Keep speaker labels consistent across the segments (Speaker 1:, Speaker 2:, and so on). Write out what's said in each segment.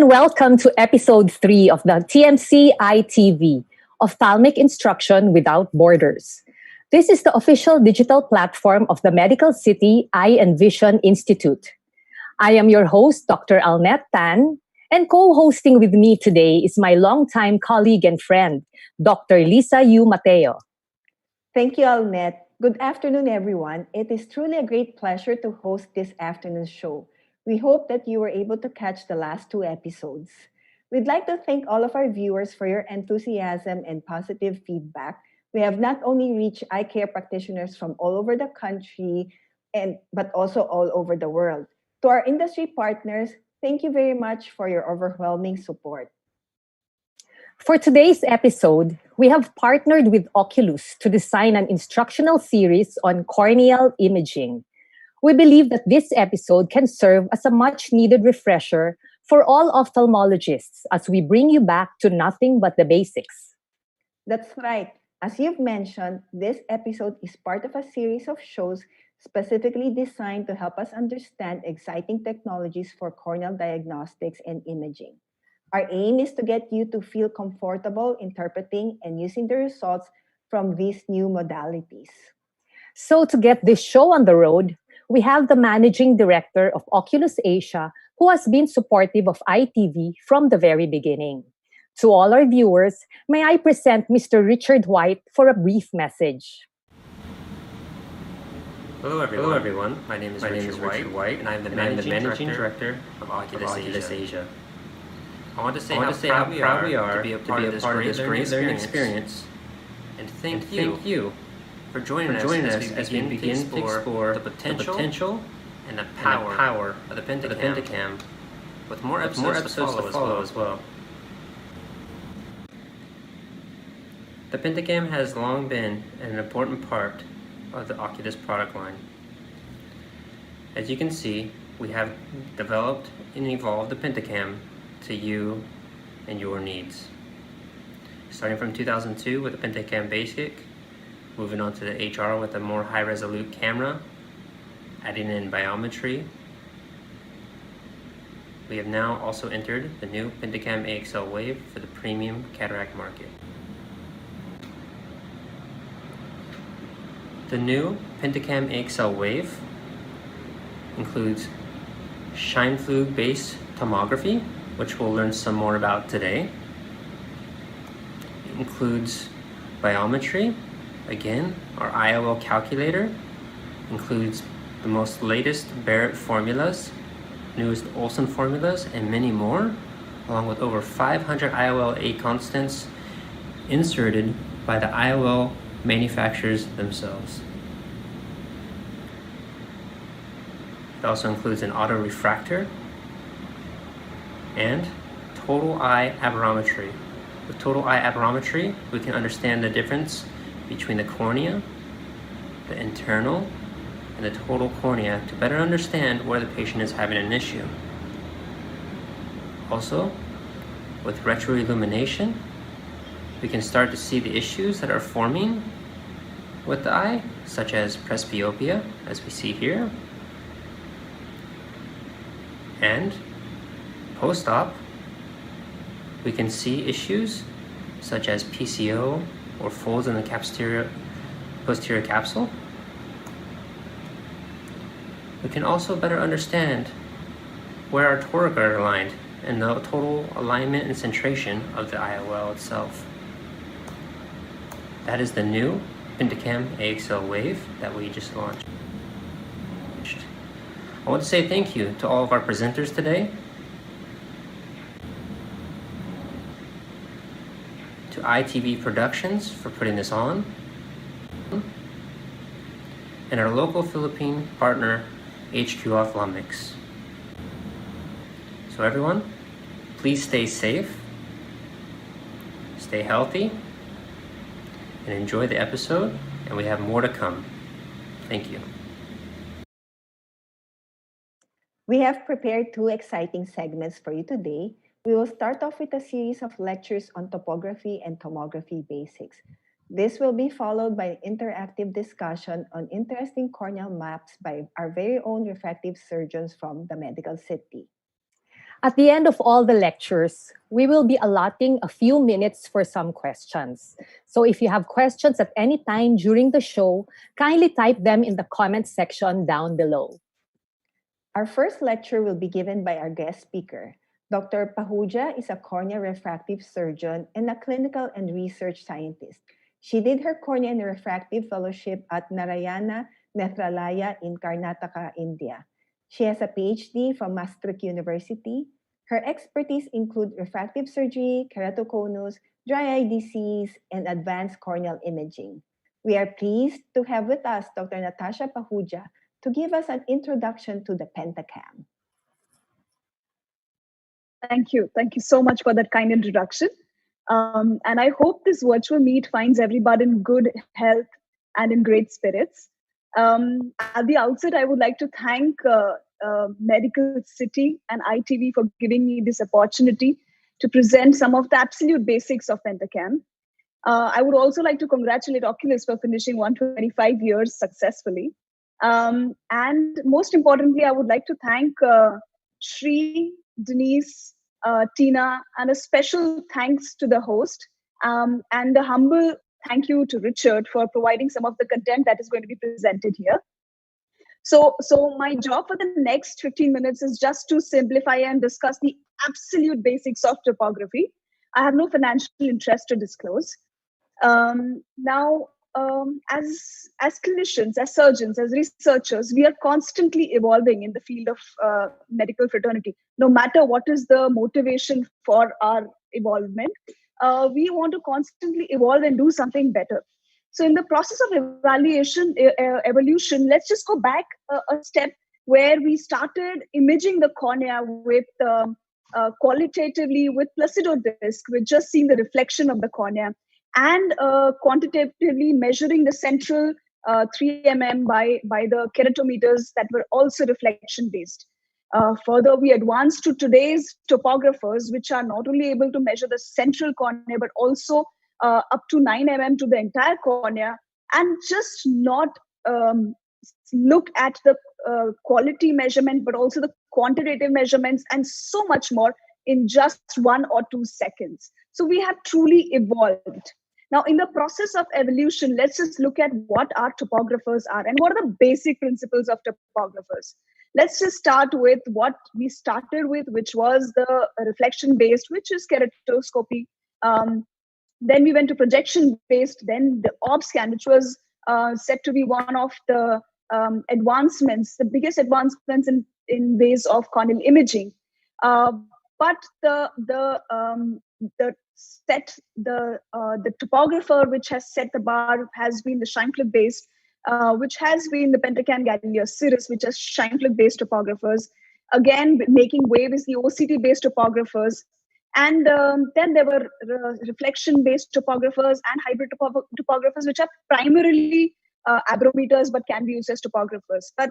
Speaker 1: and welcome to episode 3 of the TMC EyeTV, Ophthalmic Instruction Without Borders. This is the official digital platform of the Medical City Eye and Vision Institute. I am your host, Dr. Alnette Tan, and co-hosting with me today is my longtime colleague and friend, Dr. Lisa Yu Mateo.
Speaker 2: Thank you, Alnette. Good afternoon, everyone. It is truly a great pleasure to host this afternoon's show. We hope that you were able to catch the last 2 episodes. We'd like to thank all of our viewers for your enthusiasm and positive feedback. We have not only reached eye care practitioners from all over the country, but also all over the world. To our industry partners, thank you very much for your overwhelming support.
Speaker 1: For today's episode, we have partnered with Oculus to design an instructional series on corneal imaging. We believe that this episode can serve as a much-needed refresher for all ophthalmologists as we bring you back to nothing but the basics.
Speaker 2: That's right. As you've mentioned, this episode is part of a series of shows specifically designed to help us understand exciting technologies for corneal diagnostics and imaging. Our aim is to get you to feel comfortable interpreting and using the results from these new modalities.
Speaker 1: So to get this show on the road, we have the managing director of Oculus Asia, who has been supportive of EyeTV from the very beginning. To all our viewers, may I present Mr. Richard White for a brief message.
Speaker 3: Hello everyone. My name is Richard White, and I'm the managing director of Oculus Asia. I want to say how proud we are to be a part of this great learning experience, and thank you for joining us as we begin to explore the potential and the power of the Pentacam, with more episodes to follow as well. The Pentacam has long been an important part of the Oculus product line. As you can see, we have developed and evolved the Pentacam to you and your needs. Starting from 2002 with the Pentacam Basic, moving on to the HR with a more high-resolute camera, adding in biometry. We have now also entered the new Pentacam AXL Wave for the premium cataract market. The new Pentacam AXL Wave includes Scheimpflug-based tomography, which we'll learn some more about today. It includes biometry. Again, our IOL calculator includes the most latest Barrett formulas, newest Olsen formulas, and many more, along with over 500 IOL A constants inserted by the IOL manufacturers themselves. It also includes an auto refractor and total eye aberrometry. With total eye aberrometry, we can understand the difference between the cornea, the internal, and the total cornea to better understand where the patient is having an issue. Also, with retroillumination, we can start to see the issues that are forming with the eye, such as presbyopia, as we see here. And post-op, we can see issues such as PCO or folds in the posterior capsule. We can also better understand where our toric are aligned and the total alignment and centration of the IOL itself. That is the new Pentacam AXL Wave that we just launched. I want to say thank you to all of our presenters today, to EyeTV Productions for putting this on, and our local Philippine partner, HQ Ophthalmics. So everyone, please stay safe, stay healthy, and enjoy the episode, and we have more to come. Thank you.
Speaker 2: We have prepared 2 exciting segments for you today. We will start off with a series of lectures on topography and tomography basics. This will be followed by an interactive discussion on interesting corneal maps by our very own refractive surgeons from the Medical City.
Speaker 1: At the end of all the lectures, we will be allotting a few minutes for some questions. So if you have questions at any time during the show, kindly type them in the comments section down below.
Speaker 2: Our first lecture will be given by our guest speaker. Dr. Pahuja is a cornea refractive surgeon and a clinical and research scientist. She did her cornea and refractive fellowship at Narayana Nethralaya in Karnataka, India. She has a PhD from Maastricht University. Her expertise include refractive surgery, keratoconus, dry eye disease, and advanced corneal imaging. We are pleased to have with us Dr. Natasha Pahuja to give us an introduction to the Pentacam.
Speaker 4: Thank you. Thank you so much for that kind introduction. And I hope this virtual meet finds everybody in good health and in great spirits. At the outset, I would like to thank Medical City and EyeTV for giving me this opportunity to present some of the absolute basics of Pentacam. I would also like to congratulate Oculus for finishing 125 years successfully. And most importantly, I would like to thank Shri, Denise, Tina, and a special thanks to the host, and a humble thank you to Richard for providing some of the content that is going to be presented here. So my job for the next 15 minutes is just to simplify and discuss the absolute basics of topography. I have no financial interest to disclose. Now, as clinicians, as surgeons, as researchers, we are constantly evolving in the field of medical fraternity. No matter what is the motivation for our evolvement, we want to constantly evolve and do something better. So in the process of evolution, let's just go back a step where we started imaging the cornea with qualitatively with Placido disc, with just seeing the reflection of the cornea, and quantitatively measuring the central 3 mm by the keratometers that were also reflection based. Further, we advanced to today's topographers, which are not only able to measure the central cornea, but also up to 9 mm to the entire cornea, and just not look at the quality measurement, but also the quantitative measurements and so much more in just 1 or 2 seconds. So we have truly evolved. Now, in the process of evolution, let's just look at what our topographers are and what are the basic principles of topographers. Let's just start with what we started with, which was the reflection-based, which is keratoscopy. Then we went to projection-based, then the OB scan, which was said to be one of the advancements, the biggest advancements in ways of corneal imaging. But the topographer which has set the bar has been the Scheimpflug based, which has been the Pentacam Galileo Cirrus, which is Scheimpflug based topographers. Again, making wave is the OCT based topographers. And then there were reflection based topographers and hybrid topographers, which are primarily abrometers but can be used as topographers. But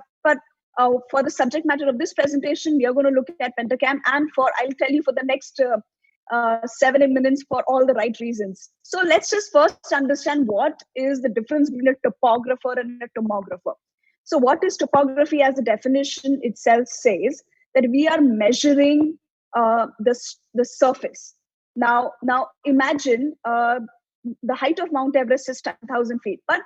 Speaker 4: for the subject matter of this presentation, we are going to look at Pentacam, and I'll tell you for the next 7 minutes for all the right reasons. So let's just first understand what is the difference between a topographer and a tomographer. So what is topography? As the definition itself says, that we are measuring the surface. Now imagine the height of Mount Everest is 10,000 feet, but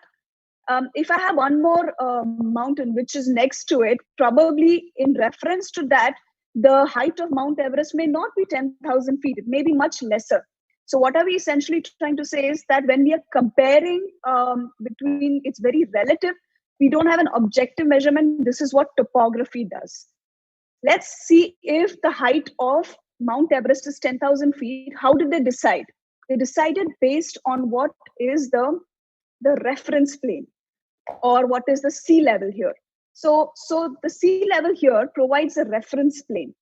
Speaker 4: if I have one more mountain which is next to it, probably in reference to that, the height of Mount Everest may not be 10,000 feet. It may be much lesser. So what are we essentially trying to say is that when we are comparing between, it's very relative. We don't have an objective measurement. This is what topography does. Let's see if the height of Mount Everest is 10,000 feet. How did they decide? They decided based on what is the reference plane, or what is the sea level here. So the sea level here provides a reference plane.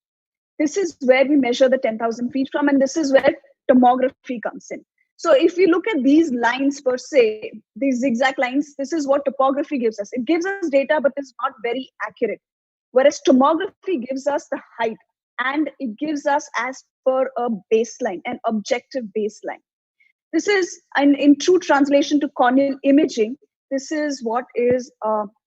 Speaker 4: This is where we measure the 10,000 feet from, and this is where tomography comes in. So if we look at these lines per se, these zigzag lines, this is what topography gives us. It gives us data, but it's not very accurate. Whereas tomography gives us the height, and it gives us as per a baseline, an objective baseline. This is, in true translation to corneal imaging, this is what is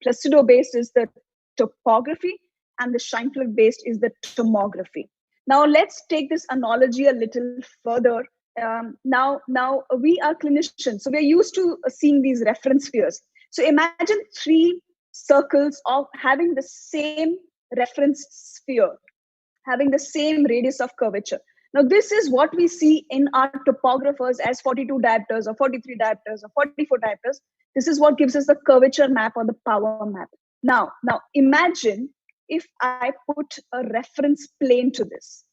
Speaker 4: Placido based is the topography, and the Scheimpflug based is the tomography. Now let's take this analogy a little further. Now we are clinicians, so we are used to seeing these reference spheres. So imagine three circles of having the same reference sphere, having the same radius of curvature. Now, this is what we see in our topographers as 42 diopters or 43 diopters or 44 diopters. This is what gives us the curvature map or the power map. Now imagine if I put a reference plane to this.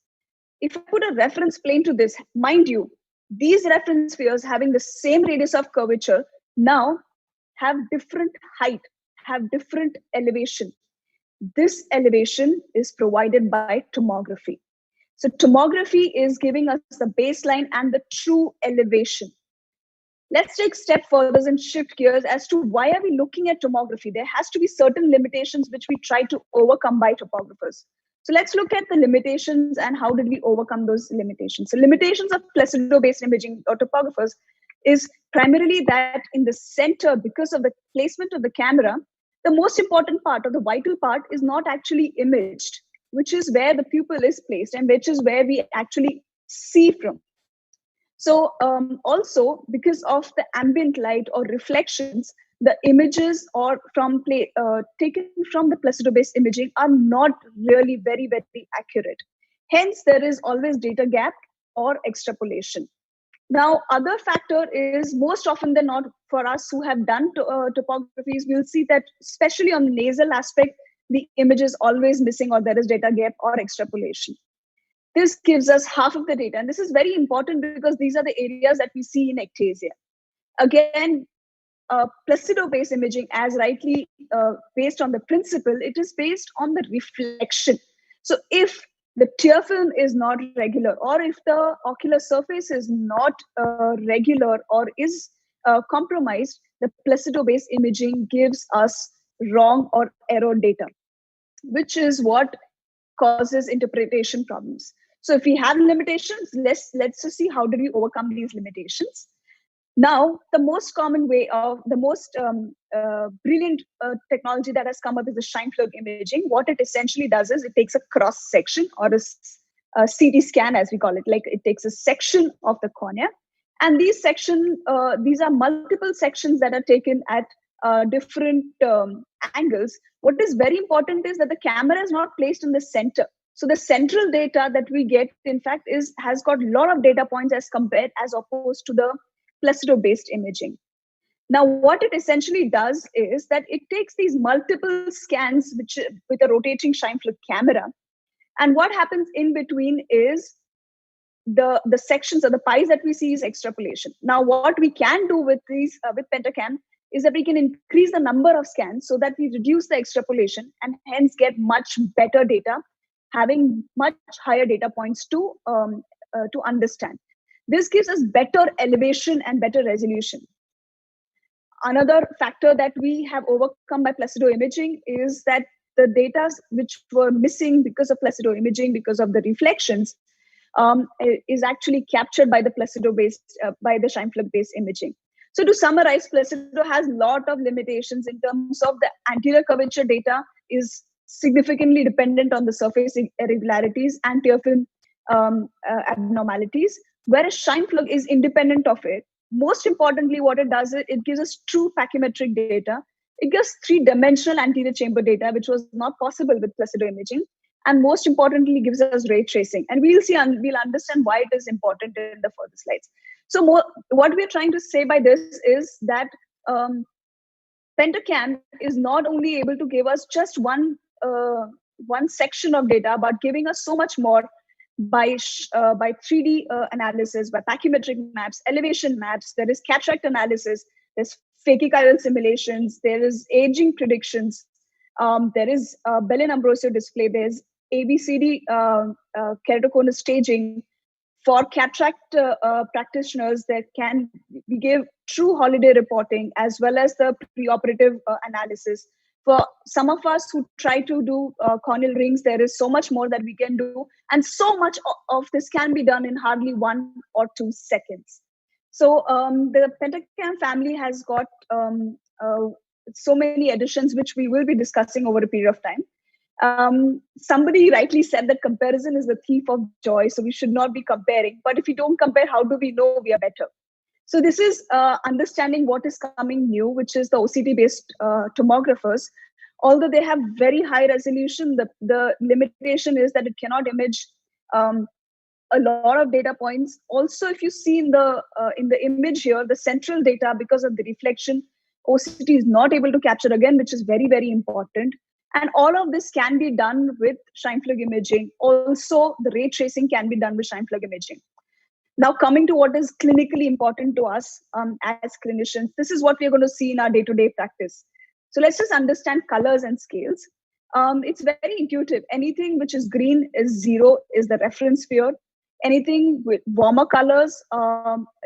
Speaker 4: If I put a reference plane to this, mind you, these reference spheres having the same radius of curvature now have different height, have different elevation. This elevation is provided by tomography. So tomography is giving us the baseline and the true elevation. Let's take a step further and shift gears as to why are we looking at tomography. There has to be certain limitations which we try to overcome by topographers. So let's look at the limitations and how did we overcome those limitations. So limitations of placido-based imaging or topographers is primarily that in the center, because of the placement of the camera, the most important part or the vital part is not actually imaged, which is where the pupil is placed and which is where we actually see from. So also because of the ambient light or reflections, the images or taken from the placido-based imaging are not really very, very accurate. Hence, there is always data gap or extrapolation. Now, other factor is most often than not for us who have done topographies, we'll see that especially on the nasal aspect, the image is always missing or there is data gap or extrapolation. This gives us half of the data. And this is very important because these are the areas that we see in ectasia. Again, placido-based imaging, as rightly based on the principle, it is based on the reflection. So if the tear film is not regular, or if the ocular surface is not regular or is compromised, the placido-based imaging gives us wrong or error data, which is what causes interpretation problems. So if we have limitations, let's just see how do we overcome these limitations. Now, the most common way of the most brilliant technology that has come up is the Scheimpflug imaging. What it essentially does is it takes a cross section or a CT scan, as we call it. Like it takes a section of the cornea, and these are multiple sections that are taken at different angles. What is very important is that the camera is not placed in the center. So the central data that we get, in fact, has got a lot of data points as opposed to the placido-based imaging. Now, what it essentially does is that it takes these multiple scans with a rotating Scheimpflug camera, and what happens in between is the sections or the pies that we see is extrapolation. Now, what we can do with these with Pentacam is that we can increase the number of scans so that we reduce the extrapolation and hence get much better data, having much higher data points to understand. This gives us better elevation and better resolution. Another factor that we have overcome by placido imaging is that the data which were missing because of placido imaging, because of the reflections, is actually captured by the placido-based, by the Scheimpflug-based imaging. So to summarize, placido has a lot of limitations in terms of the anterior curvature data is significantly dependent on the surface irregularities and tear film abnormalities, whereas Scheimpflug is independent of it. Most importantly, what it does is it gives us true pachymetric data. It gives three-dimensional anterior chamber data, which was not possible with placido imaging. And most importantly, gives us ray tracing. And we'll understand why it is important in the further slides. So what we're trying to say by this is that Pentacam is not only able to give us just one section of data, but giving us so much more by 3D analysis, by pachymetric maps, elevation maps. There is cataract analysis. There's phakichiral simulations. There is aging predictions. There is Bellin-Ambrosio display. There's ABCD keratoconus staging. For cataract practitioners, we give true holiday reporting as well as the preoperative analysis. For some of us who try to do corneal rings, there is so much more that we can do. And so much of this can be done in hardly 1 or 2 seconds. So the Pentacam family has got so many additions, which we will be discussing over a period of time. Somebody rightly said that comparison is the thief of joy, so we should not be comparing. But if we don't compare, how do we know we are better? So this is understanding what is coming new, which is the OCT-based tomographers. Although they have very high resolution, the limitation is that it cannot image a lot of data points. Also, if you see in the image here, the central data, because of the reflection, OCT is not able to capture again, which is very, very important. And all of this can be done with Scheimpflug imaging. Also, the ray tracing can be done with Scheimpflug imaging. Now, coming to what is clinically important to us as clinicians, this is what we're going to see in our day-to-day practice. So let's just understand colors and scales. It's very intuitive. Anything which is green is 0, is the reference sphere. Anything with warmer colors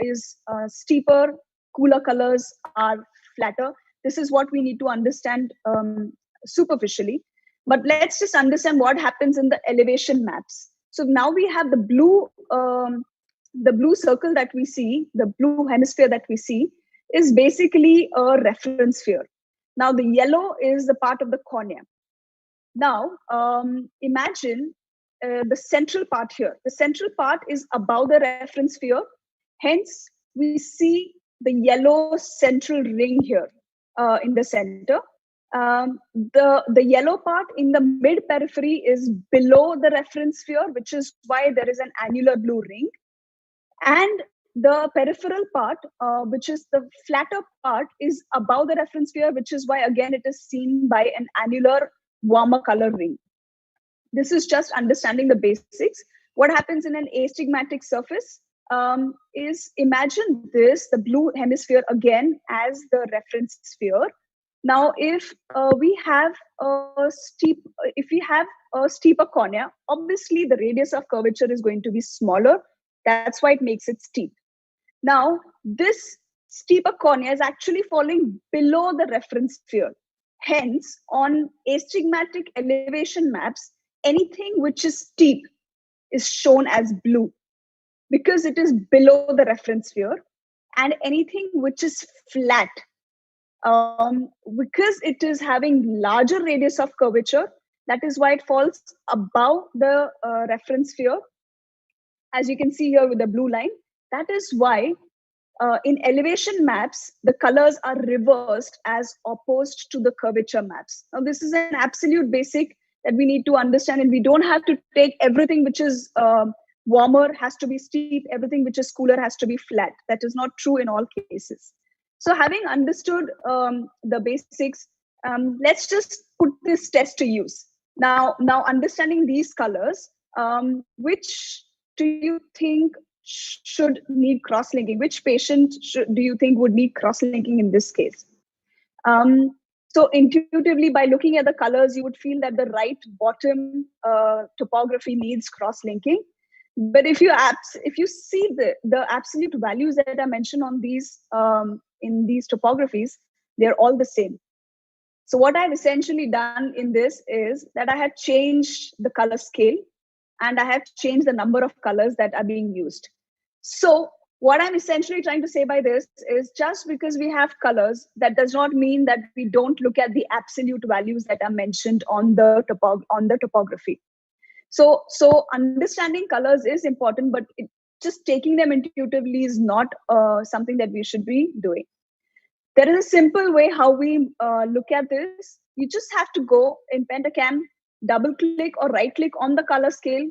Speaker 4: is steeper, cooler colors are flatter. This is what we need to understand superficially. But let's just understand what happens in the elevation maps. So now we have the blue circle that we see, the blue hemisphere that we see, is basically a reference sphere. Now the yellow is the part of the cornea. Now imagine the central part here. The central part is above the reference sphere. Hence, we see the yellow central ring here in the center. The yellow part in the mid periphery is below the reference sphere, which is why there is an annular blue ring. And the peripheral part, which is the flatter part, is above the reference sphere, which is why, again, it is seen by an annular warmer color ring. This is just understanding the basics. What happens in an astigmatic surface is, imagine this, the blue hemisphere again as the reference sphere. Now, if we have a steeper cornea, obviously the radius of curvature is going to be smaller. That's why it makes it steep. Now, this steeper cornea is actually falling below the reference sphere. Hence, on astigmatic elevation maps, anything which is steep is shown as blue because it is below the reference sphere, and anything which is flat, because it is having larger radius of curvature, that is why it falls above the reference sphere. As you can see here with the blue line, that is why in elevation maps, the colors are reversed as opposed to the curvature maps. Now, this is an absolute basic that we need to understand, and we don't have to take everything which is warmer has to be steep, everything which is cooler has to be flat. That is not true in all cases. So having understood the basics, let's just put this test to use. Now understanding these colors, which do you think should need cross-linking? Which patient do you think would need cross-linking in this case? So intuitively, by looking at the colors, you would feel that the right bottom topography needs cross-linking. But if you see the absolute values that are mentioned on these in these topographies, they're all the same. So what I've essentially done in this is that I have changed the color scale, and I have changed the number of colors that are being used. So what I'm essentially trying to say by this is, just because we have colors, that does not mean that we don't look at the absolute values that are mentioned on the topography. So understanding colors is important, but just taking them intuitively is not something that we should be doing. There is a simple way how we look at this. You just have to go in Pentacam, double click or right click on the color scale,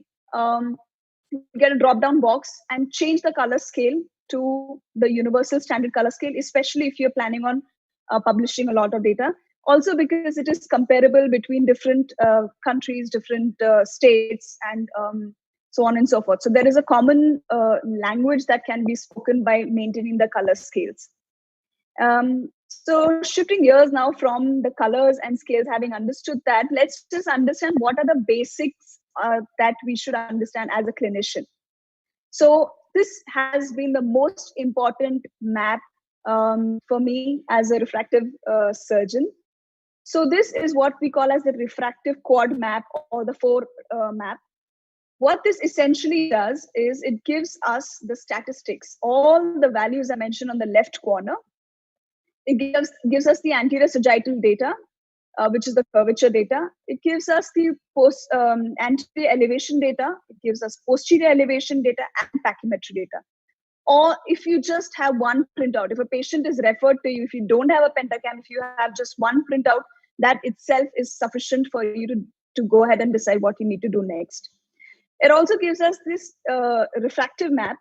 Speaker 4: get a drop down box and change the color scale to the universal standard color scale, especially if you're planning on publishing a lot of data. Also because it is comparable between different countries, different states, and so on and so forth. So there is a common language that can be spoken by maintaining the color scales. So shifting gears now from the colors and scales, having understood that, let's just understand what are the basics that we should understand as a clinician. So this has been the most important map for me as a refractive surgeon. So this is what we call as the refractive quad map, or the 4 map. What this essentially does is it gives us the statistics, all the values I mentioned on the left corner. It gives us the anterior sagittal data. which is the curvature data. It gives us the anterior elevation data. It gives us posterior elevation data and pachymetry data. Or if you just have one printout, if a patient is referred to you, if you don't have a Pentacam, if you have just one printout, that itself is sufficient for you to go ahead and decide what you need to do next. It also gives us this refractive map.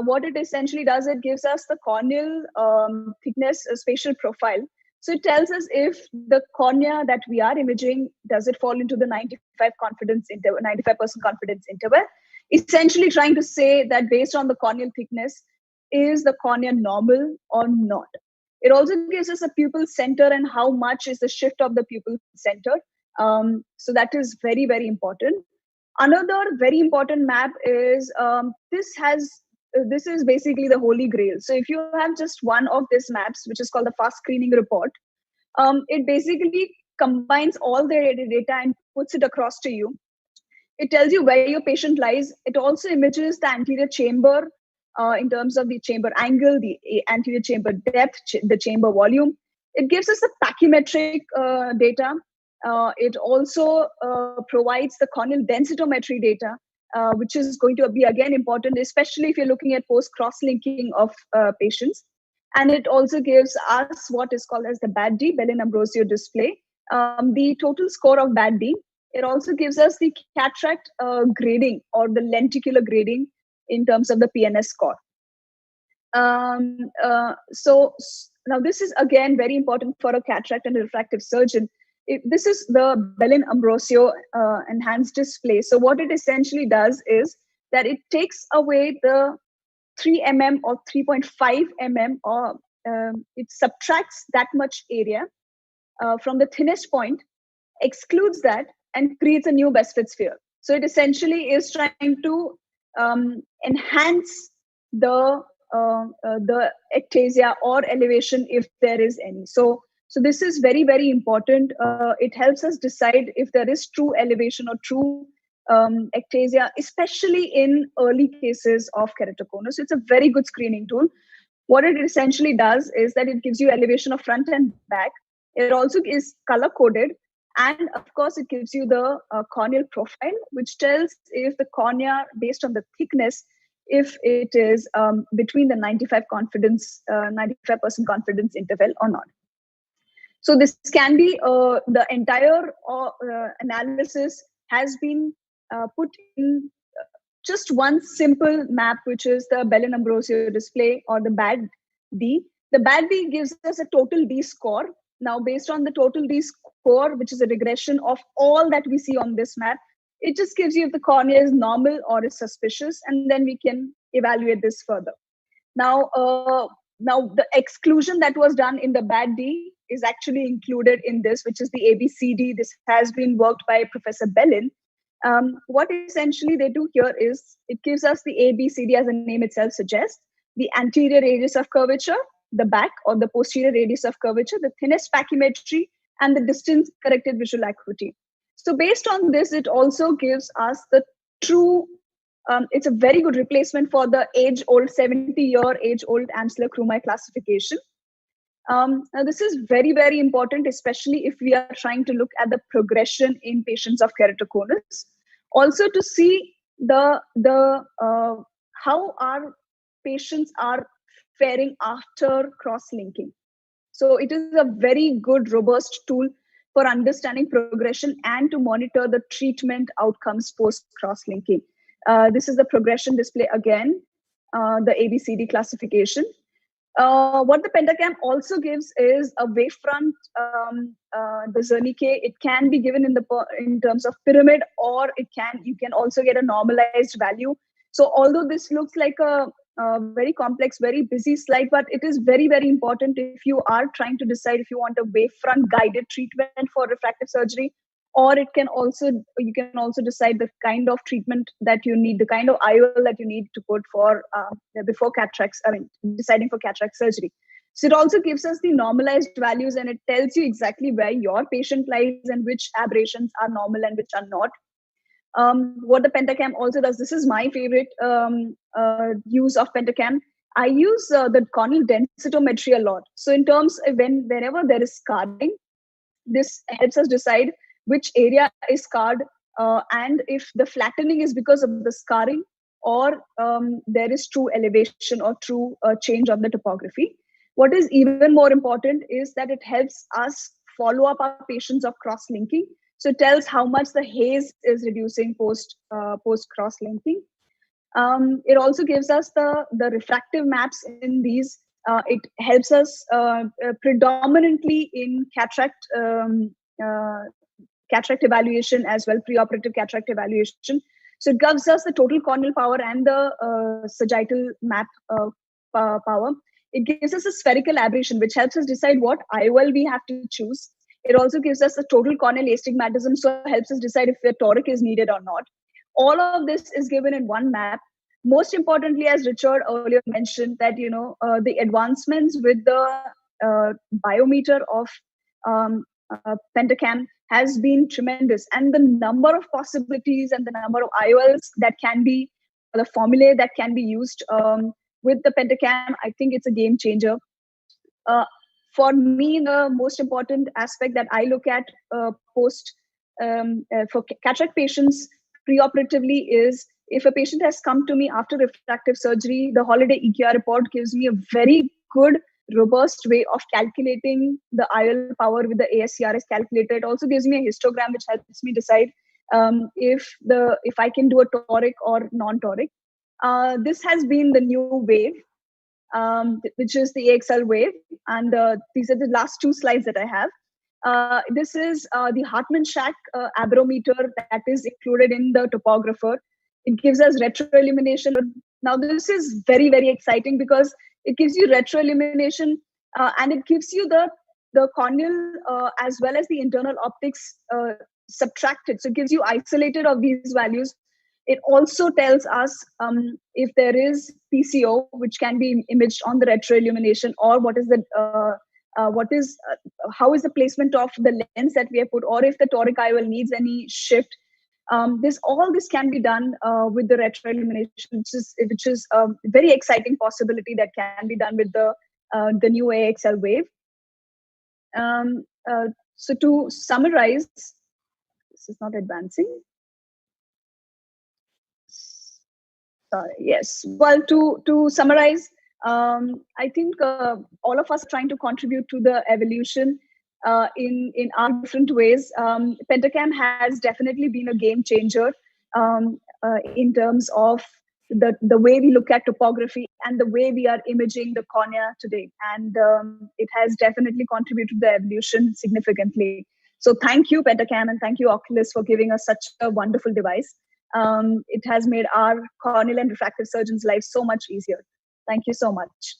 Speaker 4: What it essentially does, it gives us the corneal thickness spatial profile. So it tells us if the cornea that we are imaging, does it fall into the 95% confidence interval, essentially trying to say that based on the corneal thickness, is the cornea normal or not? It also gives us a pupil center and how much is the shift of the pupil center. So that is very, very important. Another very important map is this is basically the holy grail. So if you have just one of these maps, which is called the fast screening report, it basically combines all the data and puts it across to you. It tells you where your patient lies. It also images the anterior chamber in terms of the chamber angle, the anterior chamber depth, the chamber volume. It gives us the pachymetric data. It also provides the corneal densitometry data, which is going to be again important, especially if you're looking at post cross-linking of patients. And it also gives us what is called as the BAD-D, Bellin-Ambrosio display, the total score of BAD-D. It also gives us the cataract grading or the lenticular grading in terms of the PNS score. So now this is again very important for a cataract and a refractive surgeon. This is the Bellin-Ambrosio enhanced display. So what it essentially does is that it takes away the 3 mm or 3.5 mm, or it subtracts that much area from the thinnest point, excludes that, and creates a new best fit sphere. So it essentially is trying to enhance the ectasia or elevation if there is any. So this is very, very important. It helps us decide if there is true elevation or true ectasia, especially in early cases of keratoconus. It's a very good screening tool. What it essentially does is that it gives you elevation of front and back. It also is color coded. And of course, it gives you the corneal profile, which tells if the cornea, based on the thickness, if it is between the 95% confidence interval or not. So this can be the entire analysis has been put in just one simple map, which is the Bellin-Ambrosio display or the BAD-D. The BAD-D gives us a total D score. Now, based on the total D score, which is a regression of all that we see on this map, it just gives you if the cornea is normal or is suspicious, and then we can evaluate this further. Now the exclusion that was done in the BAD-D is actually included in this, which is the ABCD. This has been worked by Professor Bellin. What essentially they do here is it gives us the ABCD, as the name itself suggests, the anterior radius of curvature, the back or the posterior radius of curvature, the thinnest pachymetry, and the distance corrected visual acuity. So based on this, it also gives us the true, it's a very good replacement for the age-old, 70-year age-old Amsler-Krumai classification. Now this is very, very important, especially if we are trying to look at the progression in patients of keratoconus. Also to see how our patients are faring after cross-linking. So it is a very good, robust tool for understanding progression and to monitor the treatment outcomes post-cross-linking. This is the progression display again, the ABCD classification. What the Pentacam also gives is a wavefront, the Zernike. It can be given in terms of pyramid, or you can also get a normalized value. So although this looks like a very complex, very busy slide, but it is very, very important if you are trying to decide if you want a wavefront guided treatment for refractive surgery, or you can also decide the kind of treatment that you need, the kind of IOL that you need to put for before cataracts. Deciding for cataract surgery. So it also gives us the normalized values, and it tells you exactly where your patient lies and which aberrations are normal and which are not. What the Pentacam also does, this is my favorite use of Pentacam. I use the corneal densitometry a lot. So in terms of whenever there is scarring, this helps us decide which area is scarred, and if the flattening is because of the scarring, or there is true elevation or true change on the topography. What is even more important is that it helps us follow up our patients of cross-linking. So it tells how much the haze is reducing post cross-linking. It also gives us the refractive maps in these. It helps us predominantly in cataract evaluation as well, preoperative cataract evaluation. So it gives us the total corneal power and the sagittal map power. It gives us a spherical aberration, which helps us decide what IOL we have to choose. It also gives us a total corneal astigmatism, so it helps us decide if a toric is needed or not. All of this is given in one map. Most importantly, as Richard earlier mentioned, that the advancements with the biometer of Pentacam has been tremendous, and the number of possibilities and the number of IOLs that can be, the formulae that can be used with the Pentacam, I think it's a game changer. For me, the most important aspect that I look at for cataract patients preoperatively is, if a patient has come to me after refractive surgery, the holiday EQR report gives me a very good, robust way of calculating the IOL power with the ASCRS calculator. It also gives me a histogram, which helps me decide if I can do a toric or non-toric. This has been the new wave, which is the AXL wave. And these are the last two slides that I have. This is the Hartmann-Shack aberrometer that is included in the topographer. It gives us retroillumination. Now, this is very, very exciting because it gives you retroillumination and it gives you the corneal as well as the internal optics subtracted. So it gives you isolated of these values. It also tells us if there is PCO, which can be imaged on the retroillumination, or how is the placement of the lens that we have put, or if the toric IOL needs any shift. All this can be done with the retroillumination, which is a very exciting possibility that can be done with the new AXL wave. So to summarize, this is not advancing. Sorry, yes. Well, to summarize, I think all of us are trying to contribute to the evolution in our different ways. Pentacam has definitely been a game changer in terms of the way we look at topography and the way we are imaging the cornea today. And it has definitely contributed to the evolution significantly. So thank you, Pentacam, and thank you, Oculus, for giving us such a wonderful device. It has made our corneal and refractive surgeons' lives so much easier. Thank you so much.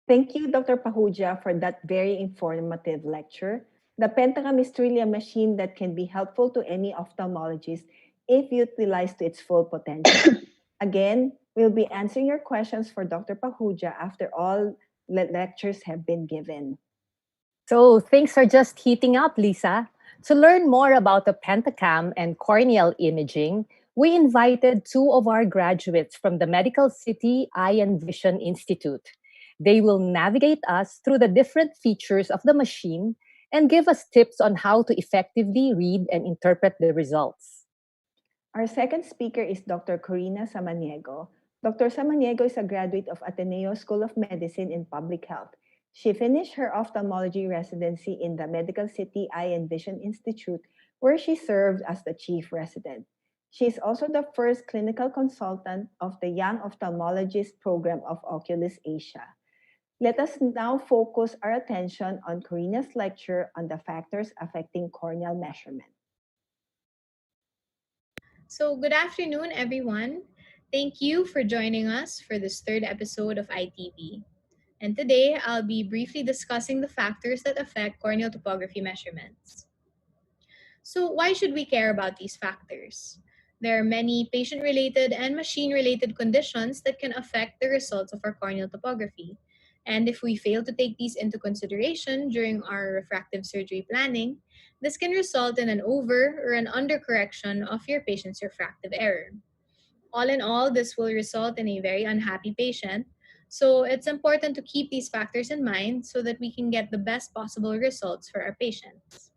Speaker 2: Thank you, Dr. Pahuja, for that very informative lecture. The Pentacam is truly a machine that can be helpful to any ophthalmologist if utilized to its full potential. Again, we'll be answering your questions for Dr. Pahuja after all lectures have been given.
Speaker 1: So things are just heating up, Lisa. To learn more about the Pentacam and corneal imaging, we invited two of our graduates from the Medical City Eye and Vision Institute. They will navigate us through the different features of the machine and give us tips on how to effectively read and interpret the results.
Speaker 2: Our second speaker is Dr. Corina Samaniego. Dr. Samaniego is a graduate of Ateneo School of Medicine in Public Health. She finished her ophthalmology residency in the Medical City Eye and Vision Institute, where she served as the chief resident. She is also the first clinical consultant of the Young Ophthalmologist program of Oculus Asia. Let us now focus our attention on Corina's lecture on the factors affecting corneal measurement.
Speaker 5: So, good afternoon, everyone. Thank you for joining us for this third episode of EyeTV. And today, I'll be briefly discussing the factors that affect corneal topography measurements. So, why should we care about these factors? There are many patient-related and machine-related conditions that can affect the results of our corneal topography. And if we fail to take these into consideration during our refractive surgery planning, this can result in an over or an undercorrection of your patient's refractive error. All in all, this will result in a very unhappy patient. So it's important to keep these factors in mind so that we can get the best possible results for our patients.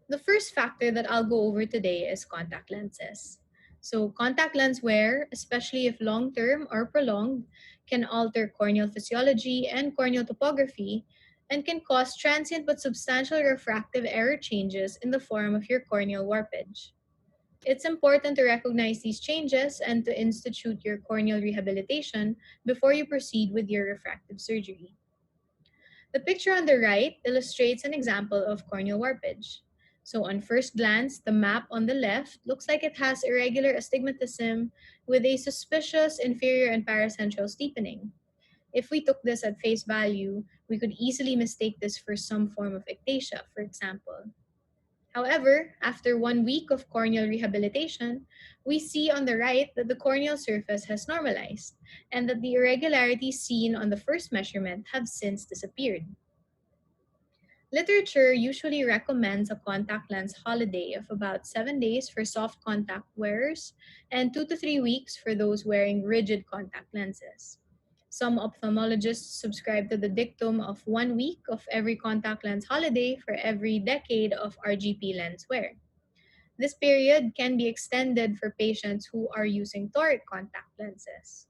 Speaker 5: The first factor that I'll go over today is contact lenses. So contact lens wear, especially if long-term or prolonged, can alter corneal physiology and corneal topography and can cause transient but substantial refractive error changes in the form of your corneal warpage. It's important to recognize these changes and to institute your corneal rehabilitation before you proceed with your refractive surgery. The picture on the right illustrates an example of corneal warpage. So on first glance, the map on the left looks like it has irregular astigmatism with a suspicious inferior and paracentral steepening. If we took this at face value, we could easily mistake this for some form of ectasia, for example. However, after 1 week of corneal rehabilitation, we see on the right that the corneal surface has normalized and that the irregularities seen on the first measurement have since disappeared. Literature usually recommends a contact lens holiday of about 7 days for soft contact wearers and 2 to 3 weeks for those wearing rigid contact lenses. Some ophthalmologists subscribe to the dictum of 1 week of every contact lens holiday for every decade of RGP lens wear. This period can be extended for patients who are using toric contact lenses.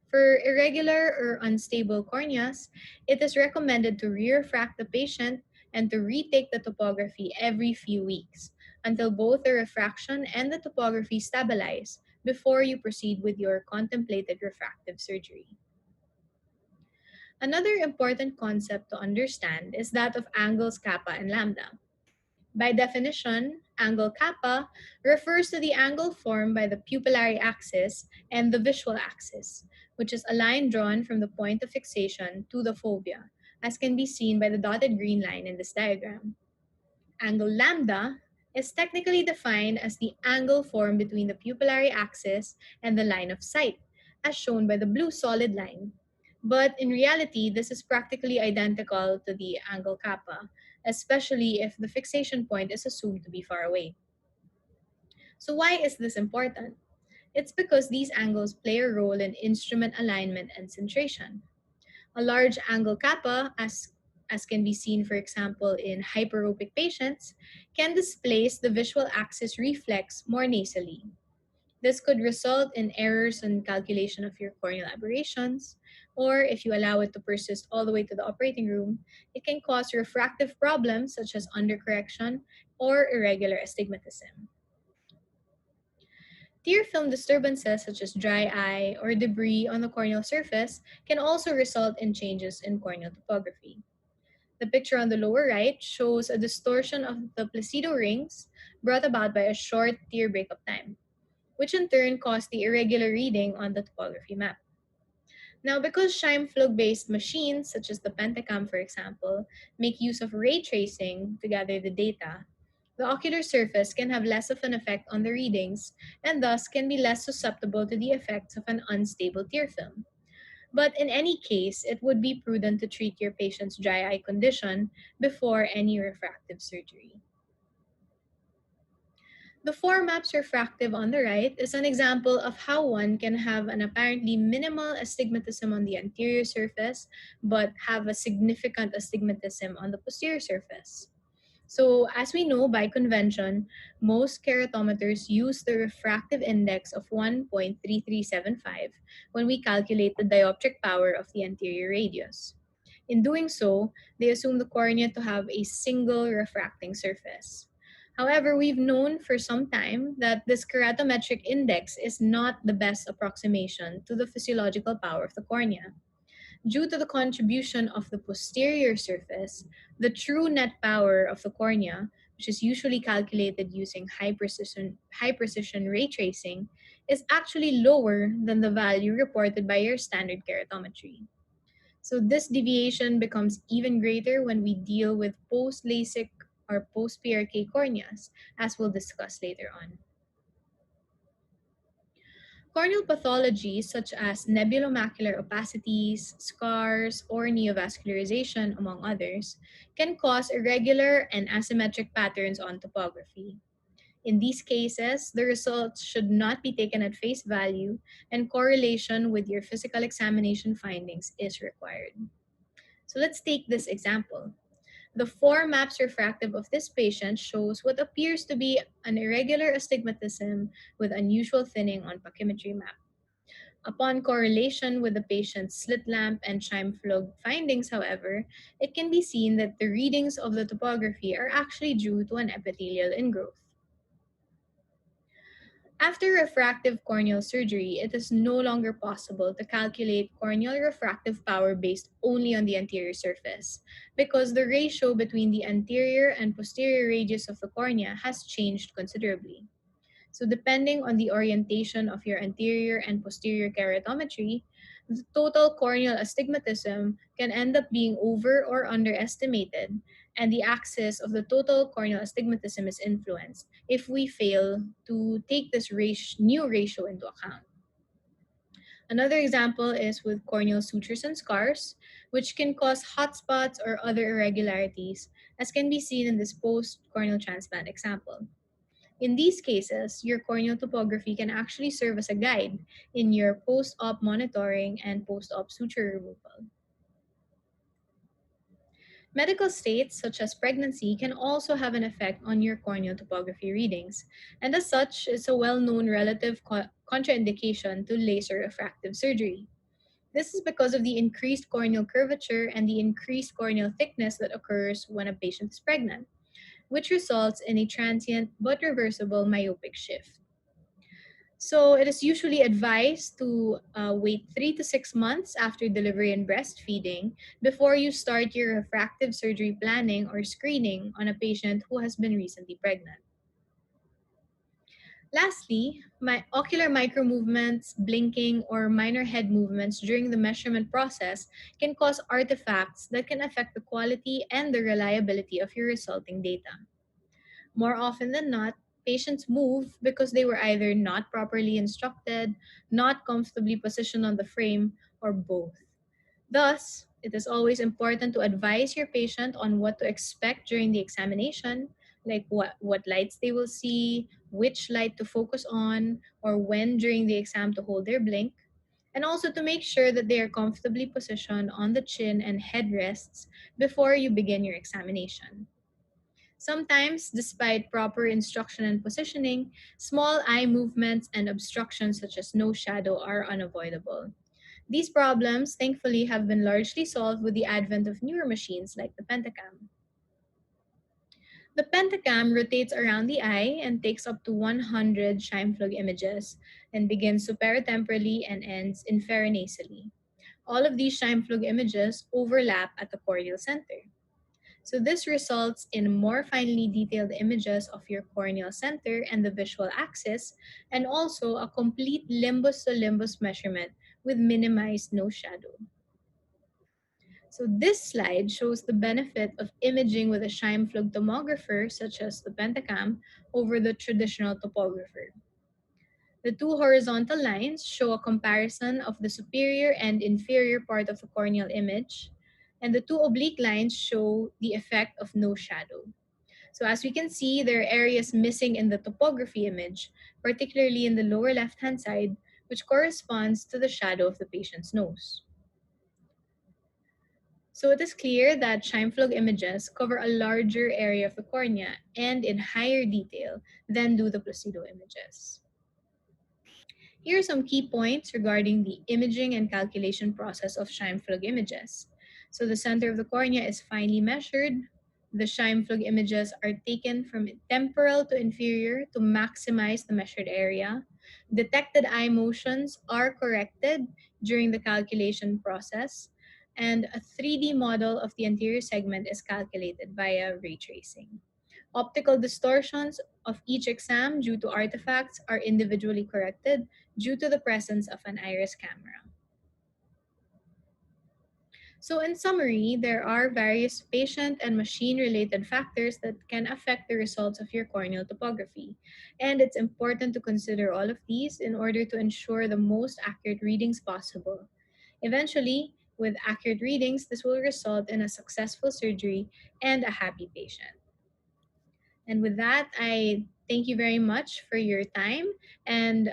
Speaker 5: For irregular or unstable corneas, it is recommended to re-refract the patient and to retake the topography every few weeks until both the refraction and the topography stabilize before you proceed with your contemplated refractive surgery. Another important concept to understand is that of angles kappa and lambda. By definition, angle kappa refers to the angle formed by the pupillary axis and the visual axis, which is a line drawn from the point of fixation to the fovea, as can be seen by the dotted green line in this diagram. Angle lambda is technically defined as the angle formed between the pupillary axis and the line of sight, as shown by the blue solid line. But in reality, this is practically identical to the angle kappa, especially if the fixation point is assumed to be far away. So why is this important? It's because these angles play a role in instrument alignment and centration. A large angle kappa, as can be seen, for example, in hyperopic patients, can displace the visual axis reflex more nasally. This could result in errors in calculation of your corneal aberrations, or if you allow it to persist all the way to the operating room, it can cause refractive problems such as undercorrection or irregular astigmatism. Tear film disturbances such as dry eye or debris on the corneal surface can also result in changes in corneal topography. The picture on the lower right shows a distortion of the placido rings brought about by a short tear breakup time, which in turn caused the irregular reading on the topography map. Now, because Scheimpflug-based machines, such as the Pentacam for example, make use of ray tracing to gather the data, the ocular surface can have less of an effect on the readings and thus can be less susceptible to the effects of an unstable tear film. But in any case, it would be prudent to treat your patient's dry eye condition before any refractive surgery. The four maps refractive on the right is an example of how one can have an apparently minimal astigmatism on the anterior surface, but have a significant astigmatism on the posterior surface. So, as we know by convention, most keratometers use the refractive index of 1.3375 when we calculate the dioptric power of the anterior radius. In doing so, they assume the cornea to have a single refracting surface. However, we've known for some time that this keratometric index is not the best approximation to the physiological power of the cornea. Due to the contribution of the posterior surface, the true net power of the cornea, which is usually calculated using high precision ray tracing, is actually lower than the value reported by your standard keratometry. So this deviation becomes even greater when we deal with post-LASIK or post-PRK corneas, as we'll discuss later on. Corneal pathologies such as nebulomacular opacities, scars, or neovascularization, among others, can cause irregular and asymmetric patterns on topography. In these cases, the results should not be taken at face value, and correlation with your physical examination findings is required. So let's take this example. The 4 maps refractive of this patient shows what appears to be an irregular astigmatism with unusual thinning on pachymetry map. Upon correlation with the patient's slit lamp and Scheimpflug findings, however, it can be seen that the readings of the topography are actually due to an epithelial ingrowth. After refractive corneal surgery, it is no longer possible to calculate corneal refractive power based only on the anterior surface, because the ratio between the anterior and posterior radius of the cornea has changed considerably. So depending on the orientation of your anterior and posterior keratometry, the total corneal astigmatism can end up being over or underestimated, and the axis of the total corneal astigmatism is influenced if we fail to take this new ratio into account. Another example is with corneal sutures and scars, which can cause hotspots or other irregularities, as can be seen in this post-corneal transplant example. In these cases, your corneal topography can actually serve as a guide in your post-op monitoring and post-op suture removal. Medical states such as pregnancy can also have an effect on your corneal topography readings, and as such, is a well-known relative contraindication to laser refractive surgery. This is because of the increased corneal curvature and the increased corneal thickness that occurs when a patient is pregnant, which results in a transient but reversible myopic shift. So it is usually advised to wait 3 to 6 months after delivery and breastfeeding before you start your refractive surgery planning or screening on a patient who has been recently pregnant. Lastly, my ocular micromovements, blinking, or minor head movements during the measurement process can cause artifacts that can affect the quality and the reliability of your resulting data. More often than not, patients move because they were either not properly instructed, not comfortably positioned on the frame, or both. Thus, it is always important to advise your patient on what to expect during the examination, like what lights they will see, which light to focus on, or when during the exam to hold their blink, and also to make sure that they are comfortably positioned on the chin and head rests before you begin your examination. Sometimes, despite proper instruction and positioning, small eye movements and obstructions such as nose shadow are unavoidable. These problems, thankfully, have been largely solved with the advent of newer machines like the Pentacam. The Pentacam rotates around the eye and takes up to 100 Scheimpflug images and begins superatemporally and ends inferonasally. All of these Scheimpflug images overlap at the corneal center. So this results in more finely detailed images of your corneal center and the visual axis, and also a complete limbus to limbus measurement with minimized nose shadow. So this slide shows the benefit of imaging with a Scheimpflug tomographer such as the Pentacam over the traditional topographer. The two horizontal lines show a comparison of the superior and inferior part of the corneal image, and the two oblique lines show the effect of no shadow. So as we can see, there are areas missing in the topography image, particularly in the lower left-hand side, which corresponds to the shadow of the patient's nose. So it is clear that Scheimpflug images cover a larger area of the cornea and in higher detail than do the placebo images. Here are some key points regarding the imaging and calculation process of Scheimpflug images. So the center of the cornea is finely measured. The Scheimpflug images are taken from temporal to inferior to maximize the measured area. Detected eye motions are corrected during the calculation process, and a 3D model of the anterior segment is calculated via ray tracing. Optical distortions of each exam due to artifacts are individually corrected due to the presence of an iris camera. So in summary, there are various patient and machine-related factors that can affect the results of your corneal topography. And it's important to consider all of these in order to ensure the most accurate readings possible. Eventually, with accurate readings, this will result in a successful surgery and a happy patient. And with that, I Thank you very much for your time, and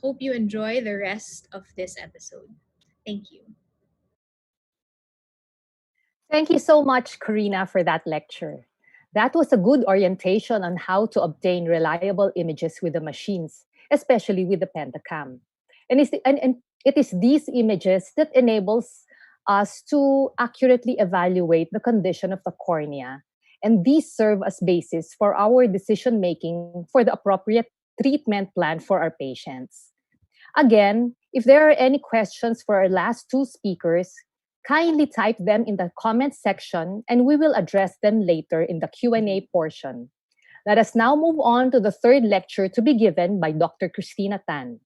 Speaker 5: hope you enjoy the rest of this episode. Thank you.
Speaker 1: Thank you so much, Karina, for that lecture. That was a good orientation on how to obtain reliable images with the machines, especially with the Pentacam. And it is these images that enables us to accurately evaluate the condition of the cornea. And these serve as basis for our decision making for the appropriate treatment plan for our patients. Again, if there are any questions for our last two speakers, kindly type them in the comment section and we will address them later in the Q&A portion. Let us now move on to the third lecture to be given by Dr. Christina Tan.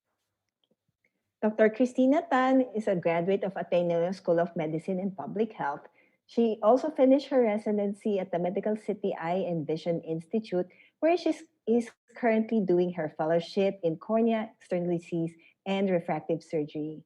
Speaker 2: Dr. Christina Tan is a graduate of Ateneo School of Medicine and Public Health. She also finished her residency at the Medical City Eye and Vision Institute, where she is currently doing her fellowship in cornea, external disease, and refractive surgery.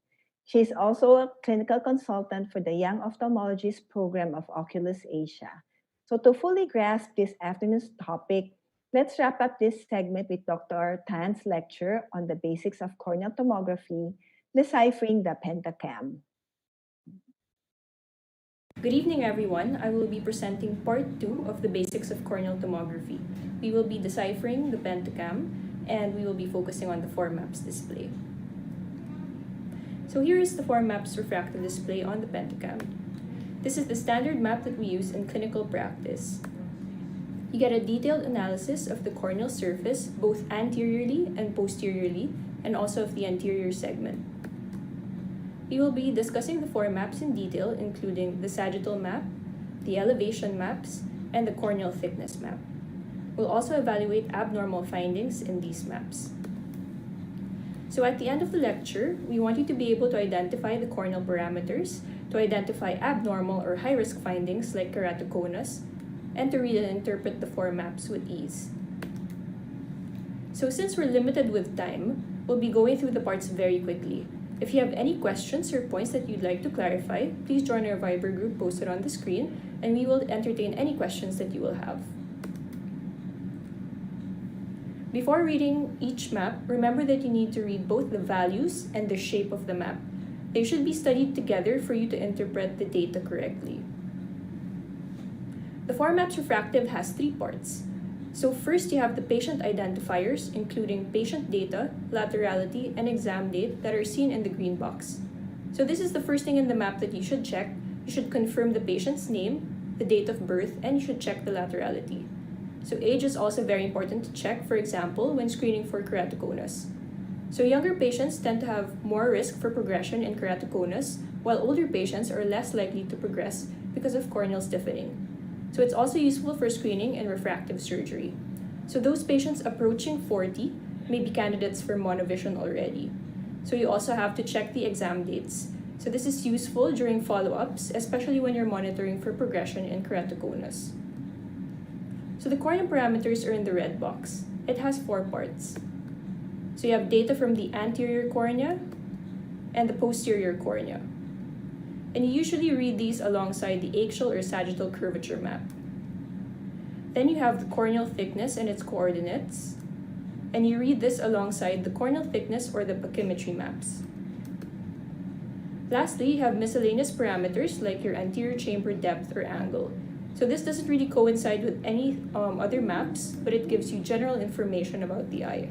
Speaker 2: She is also a clinical consultant for the Young Ophthalmologist program of Oculus Asia. So to fully grasp this afternoon's topic, let's wrap up this segment with Dr. Tan's lecture on the basics of corneal tomography, Deciphering the Pentacam.
Speaker 6: Good evening, everyone. I will be presenting part 2 of the basics of corneal tomography. We will be deciphering the Pentacam, and we will be focusing on the 4 maps display. So here is the 4 maps refractive display on the Pentacam. This is the standard map that we use in clinical practice. You get a detailed analysis of the corneal surface, both anteriorly and posteriorly, and also of the anterior segment. We will be discussing the 4 maps in detail, including the sagittal map, the elevation maps, and the corneal thickness map. We'll also evaluate abnormal findings in these maps. So at the end of the lecture, we want you to be able to identify the corneal parameters, to identify abnormal or high-risk findings like keratoconus, and to read and interpret the 4 maps with ease. So since we're limited with time, we'll be going through the parts very quickly. If you have any questions or points that you'd like to clarify, please join our Viber group posted on the screen, and we will entertain any questions that you will have. Before reading each map, remember that you need to read both the values and the shape of the map. They should be studied together for you to interpret the data correctly. The 4 maps refractive has 3 parts. So first, you have the patient identifiers, including patient data, laterality, and exam date that are seen in the green box. So this is the first thing in the map that you should check. You should confirm the patient's name, the date of birth, and you should check the laterality. So age is also very important to check, for example, when screening for keratoconus. So younger patients tend to have more risk for progression in keratoconus, while older patients are less likely to progress because of corneal stiffening. So it's also useful for screening in refractive surgery. So those patients approaching 40 may be candidates for monovision already. So you also have to check the exam dates. So this is useful during follow-ups, especially when you're monitoring for progression in keratoconus. So the corneal parameters are in the red box. It has 4 parts. So you have data from the anterior cornea and the posterior cornea. And you usually read these alongside the axial or sagittal curvature map. Then you have the corneal thickness and its coordinates, and you read this alongside the corneal thickness or the pachymetry maps. Lastly, you have miscellaneous parameters like your anterior chamber depth or angle. So this doesn't really coincide with any other maps, but it gives you general information about the eye.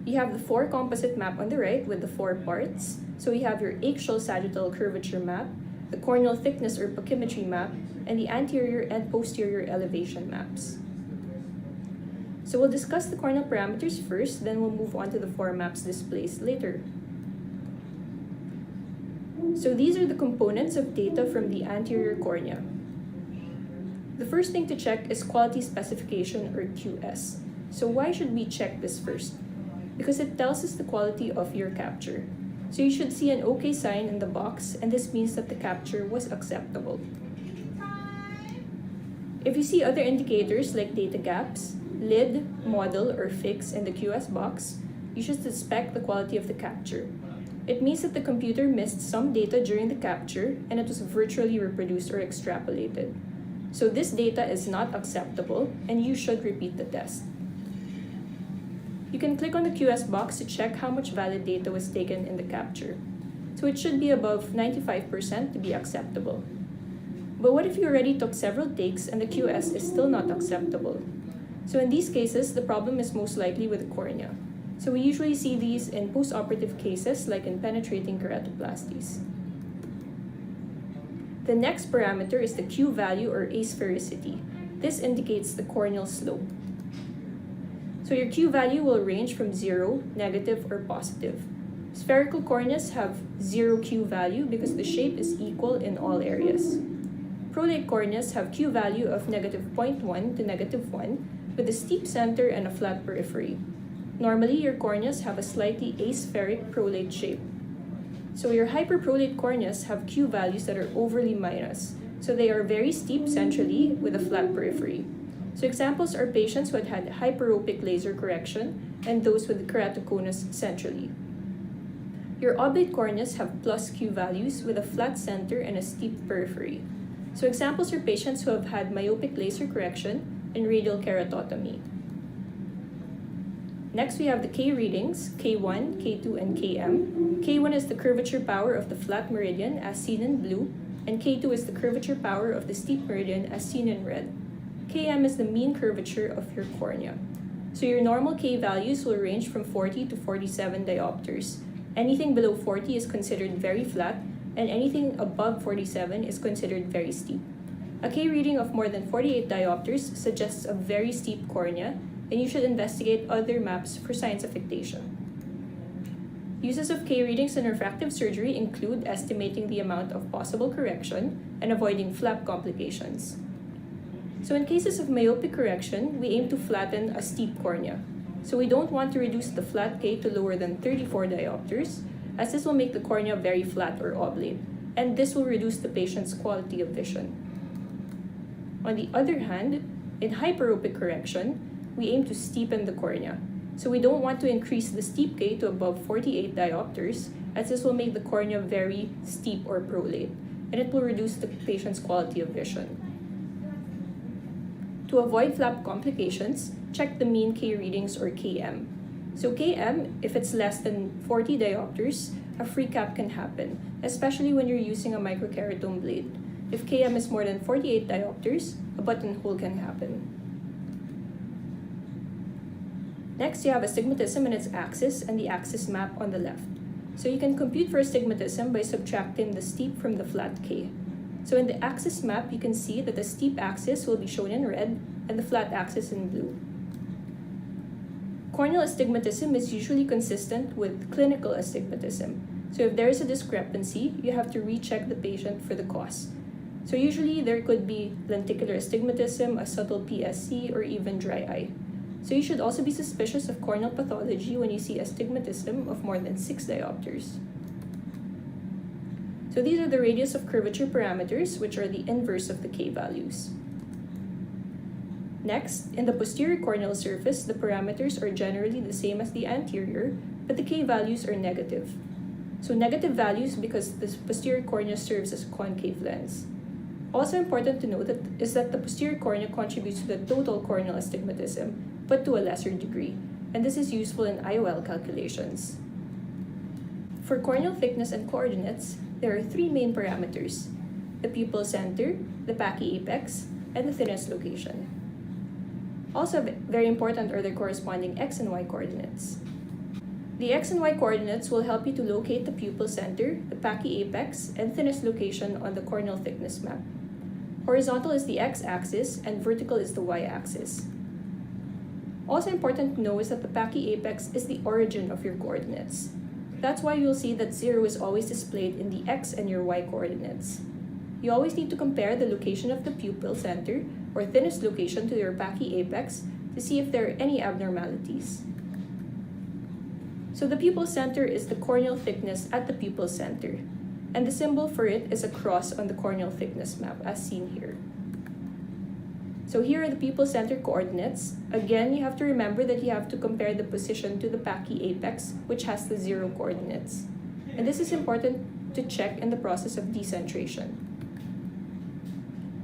Speaker 6: You have the 4 composite map on the right with the 4 parts. So we have your axial sagittal curvature map, the corneal thickness or pachymetry map, and the anterior and posterior elevation maps. So we'll discuss the corneal parameters first, then we'll move on to the 4 maps displays later. So these are the components of data from the anterior cornea. The first thing to check is quality specification or QS. So why should we check this first? Because it tells us the quality of your capture. So you should see an OK sign in the box, and this means that the capture was acceptable. If you see other indicators like data gaps, lid, model, or fix in the QS box, you should suspect the quality of the capture. It means that the computer missed some data during the capture and it was virtually reproduced or extrapolated. So this data is not acceptable, and you should repeat the test. You can click on the QS box to check how much valid data was taken in the capture. So it should be above 95% to be acceptable. But what if you already took several takes and the QS is still not acceptable? So in these cases, the problem is most likely with the cornea. So we usually see these in post-operative cases like in penetrating keratoplasties. The next parameter is the Q value or asphericity. This indicates the corneal slope. So your Q value will range from 0, negative, or positive. Spherical corneas have 0 Q value because the shape is equal in all areas. Prolate corneas have Q value of negative 0.1 to negative 1 with a steep center and a flat periphery. Normally, your corneas have a slightly aspheric prolate shape. So your hyperprolate corneas have Q values that are overly minus. So they are very steep centrally with a flat periphery. So examples are patients who had hyperopic laser correction and those with keratoconus centrally. Your oblate corneas have plus Q values with a flat center and a steep periphery. So examples are patients who have had myopic laser correction and radial keratotomy. Next, we have the K readings, K1, K2, and Km. K1 is the curvature power of the flat meridian as seen in blue, and K2 is the curvature power of the steep meridian as seen in red. Km is the mean curvature of your cornea. So your normal K values will range from 40 to 47 diopters. Anything below 40 is considered very flat, and anything above 47 is considered very steep. A K reading of more than 48 diopters suggests a very steep cornea, and you should investigate other maps for signs of ictation. Uses of K readings in refractive surgery include estimating the amount of possible correction and avoiding flap complications. So in cases of myopic correction, we aim to flatten a steep cornea. So we don't want to reduce the flat K to lower than 34 diopters, as this will make the cornea very flat or oblate, and this will reduce the patient's quality of vision. On the other hand, in hyperopic correction, we aim to steepen the cornea. So we don't want to increase the steep K to above 48 diopters, as this will make the cornea very steep or prolate, and it will reduce the patient's quality of vision. To avoid flap complications, check the mean K readings or Km. So Km, if it's less than 40 diopters, a free cap can happen, especially when you're using a microkeratome blade. If Km is more than 48 diopters, a buttonhole can happen. Next, you have astigmatism and its axis and the axis map on the left. So you can compute for astigmatism by subtracting the steep from the flat K. So in the axis map, you can see that the steep axis will be shown in red and the flat axis in blue. Corneal astigmatism is usually consistent with clinical astigmatism. So if there is a discrepancy, you have to recheck the patient for the cause. So usually there could be lenticular astigmatism, a subtle PSC, or even dry eye. So you should also be suspicious of corneal pathology when you see astigmatism of more than 6 diopters. So these are the radius of curvature parameters, which are the inverse of the K values. Next, in the posterior corneal surface, the parameters are generally the same as the anterior, but the K values are negative. So negative values because the posterior cornea serves as a concave lens. Also important to note is that the posterior cornea contributes to the total corneal astigmatism, but to a lesser degree, and this is useful in IOL calculations. For corneal thickness and coordinates, there are 3 main parameters: the pupil center, the pachy-apex, and the thinnest location. Also very important are the corresponding X and Y coordinates. The X and Y coordinates will help you to locate the pupil center, the pachy-apex, and thinnest location on the corneal thickness map. Horizontal is the X-axis, and vertical is the Y-axis. Also important to know is that the pachy-apex is the origin of your coordinates. That's why you'll see that 0 is always displayed in the X and your Y coordinates. You always need to compare the location of the pupil center or thinnest location to your pachy-apex to see if there are any abnormalities. So the pupil center is the corneal thickness at the pupil center, and the symbol for it is a cross on the corneal thickness map as seen here. So here are the pupil center coordinates. Again, you have to remember that you have to compare the position to the pachy-apex, which has the 0 coordinates. And this is important to check in the process of decentration.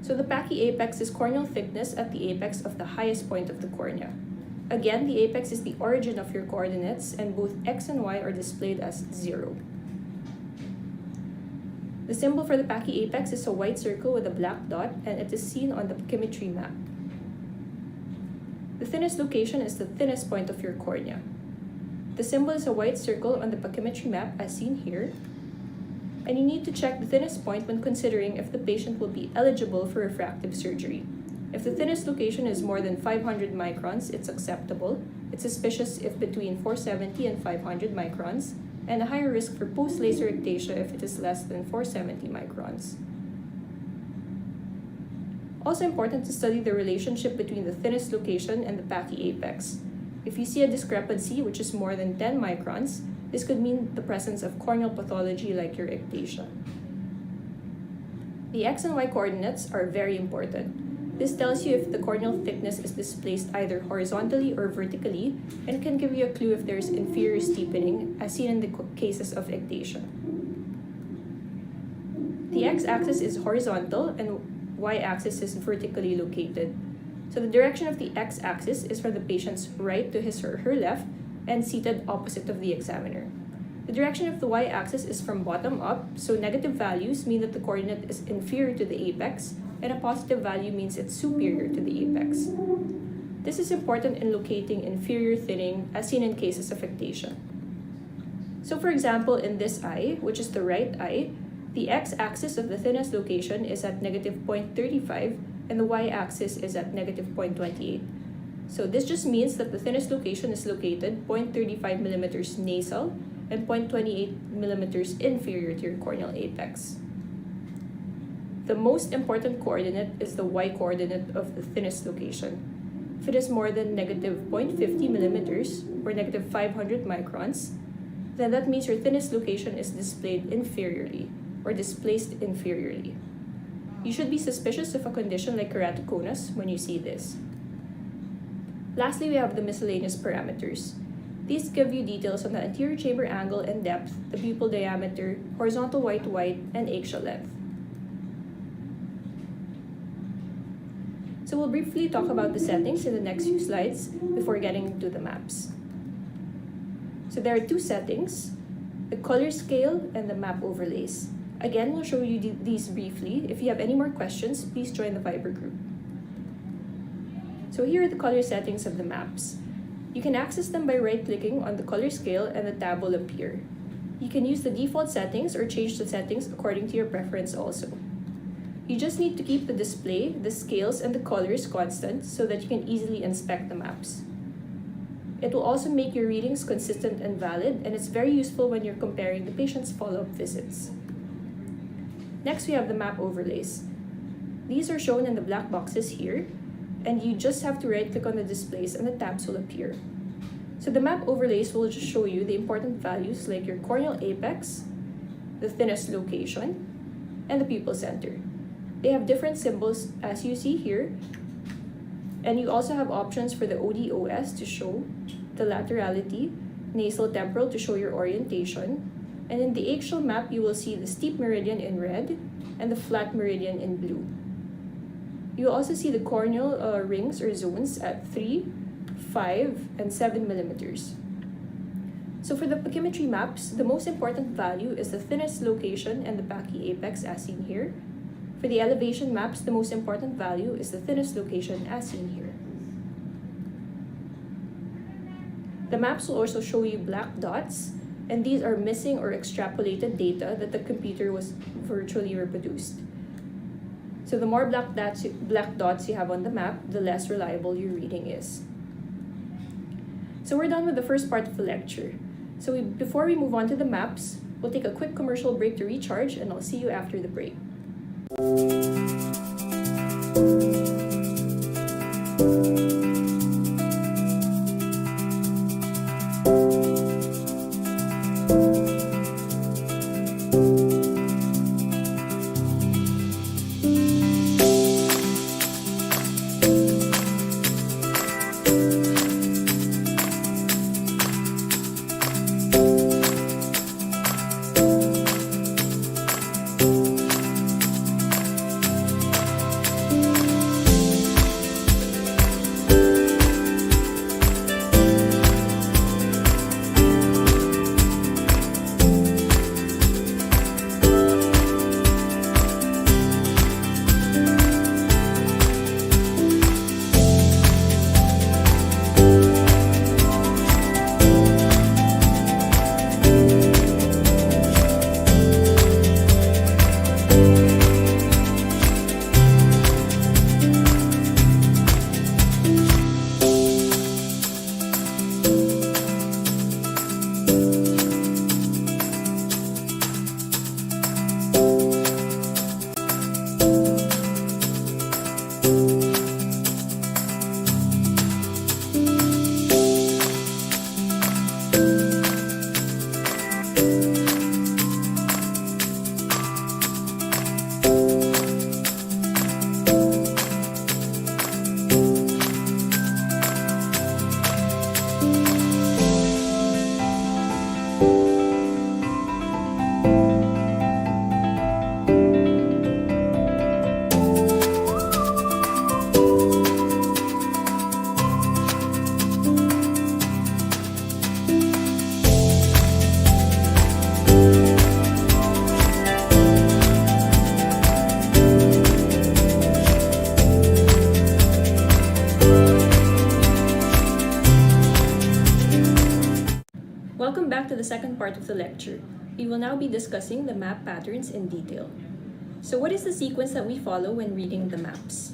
Speaker 6: So the pachy-apex is corneal thickness at the apex of the highest point of the cornea. Again, the apex is the origin of your coordinates, and both x and y are displayed as 0. The symbol for the pachy-apex is a white circle with a black dot, and it is seen on the pachymetry map. The thinnest location is the thinnest point of your cornea. The symbol is a white circle on the pachymetry map as seen here, and you need to check the thinnest point when considering if the patient will be eligible for refractive surgery. If the thinnest location is more than 500 microns, it's acceptable. It's suspicious if between 470 and 500 microns, and a higher risk for post-laser ectasia if it is less than 470 microns. Also important to study the relationship between the thinnest location and the pachy-apex. If you see a discrepancy which is more than 10 microns, this could mean the presence of corneal pathology like your ectasia. The x and y coordinates are very important. This tells you if the corneal thickness is displaced either horizontally or vertically, and can give you a clue if there is inferior steepening, as seen in the cases of ectasia. The x-axis is horizontal and y-axis is vertically located. So the direction of the x-axis is from the patient's right to his or her left and seated opposite of the examiner. The direction of the y-axis is from bottom up, so negative values mean that the coordinate is inferior to the apex, and a positive value means it's superior to the apex. This is important in locating inferior thinning as seen in cases of ectasia. So for example, in this eye, which is the right eye, the x-axis of the thinnest location is at negative 0.35 and the y-axis is at negative 0.28. So this just means that the thinnest location is located 0.35 millimeters nasal and 0.28 millimeters inferior to your corneal apex. The most important coordinate is the y-coordinate of the thinnest location. If it is more than negative 0.50 millimeters or negative 500 microns, then that means your thinnest location is displayed inferiorly or displaced inferiorly. You should be suspicious of a condition like keratoconus when you see this. Lastly, we have the miscellaneous parameters. These give you details on the anterior chamber angle and depth, the pupil diameter, horizontal white-to-white, and axial length. So we'll briefly talk about the settings in the next few slides before getting into the maps. So there are two settings, the color scale and the map overlays. Again, we'll show you these briefly. If you have any more questions, please join the Viber group. So here are the color settings of the maps. You can access them by right-clicking on the color scale and the tab will appear. You can use the default settings or change the settings according to your preference also. You just need to keep the display, the scales, and the colors constant so that you can easily inspect the maps. It will also make your readings consistent and valid, and it's very useful when you're comparing the patient's follow-up visits. Next, we have the map overlays. These are shown in the black boxes here, and you just have to right-click on the displays and the tabs will appear. So the map overlays will just show you the important values like your corneal apex, the thinnest location, and the pupil center. They have different symbols as you see here, and you also have options for the ODOS to show the laterality, nasal temporal to show your orientation, and in the axial map you will see the steep meridian in red and the flat meridian in blue. You will also see the corneal rings or zones at 3, 5, and 7 millimeters. So for the pachymetry maps, the most important value is the thinnest location and the pachy-apex as seen here. For the elevation maps, the most important value is the thinnest location as seen here. The maps will also show you black dots, and these are missing or extrapolated data that the computer was virtually reproduced. So the more black dots you have on the map, the less reliable your reading is. So we're done with the first part of the lecture. So before we move on to the maps, we'll take a quick commercial break to recharge, and I'll see you after the break. Welcome back to the second part of the lecture. We will now be discussing the map patterns in detail. So what is the sequence that we follow when reading the maps?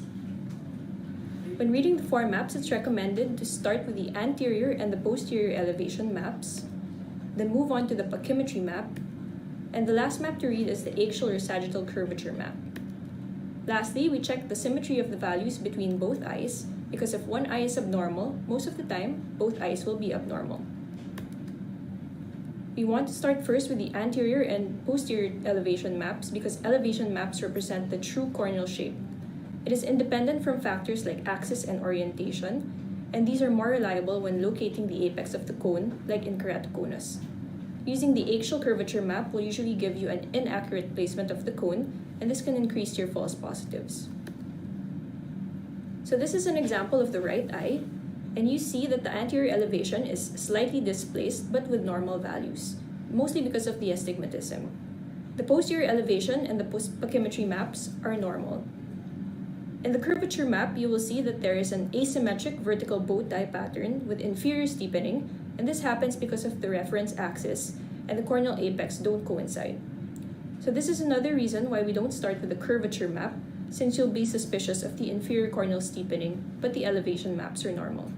Speaker 6: When reading the 4 maps, it's recommended to start with the anterior and the posterior elevation maps, then move on to the pachymetry map, and the last map to read is the axial or sagittal curvature map. Lastly, we check the symmetry of the values between both eyes, because if one eye is abnormal, most of the time, both eyes will be abnormal. We want to start first with the anterior and posterior elevation maps because elevation maps represent the true corneal shape. It is independent from factors like axis and orientation, and these are more reliable when locating the apex of the cone, like in keratoconus. Using the axial curvature map will usually give you an inaccurate placement of the cone, and this can increase your false positives. So this is an example of the right eye, and you see that the anterior elevation is slightly displaced but with normal values, mostly because of the astigmatism. The posterior elevation and the pachymetry maps are normal. In the curvature map, you will see that there is an asymmetric vertical bow tie pattern with inferior steepening, and this happens because of the reference axis and the corneal apex don't coincide. So this is another reason why we don't start with the curvature map, since you'll be suspicious of the inferior corneal steepening, but the elevation maps are normal.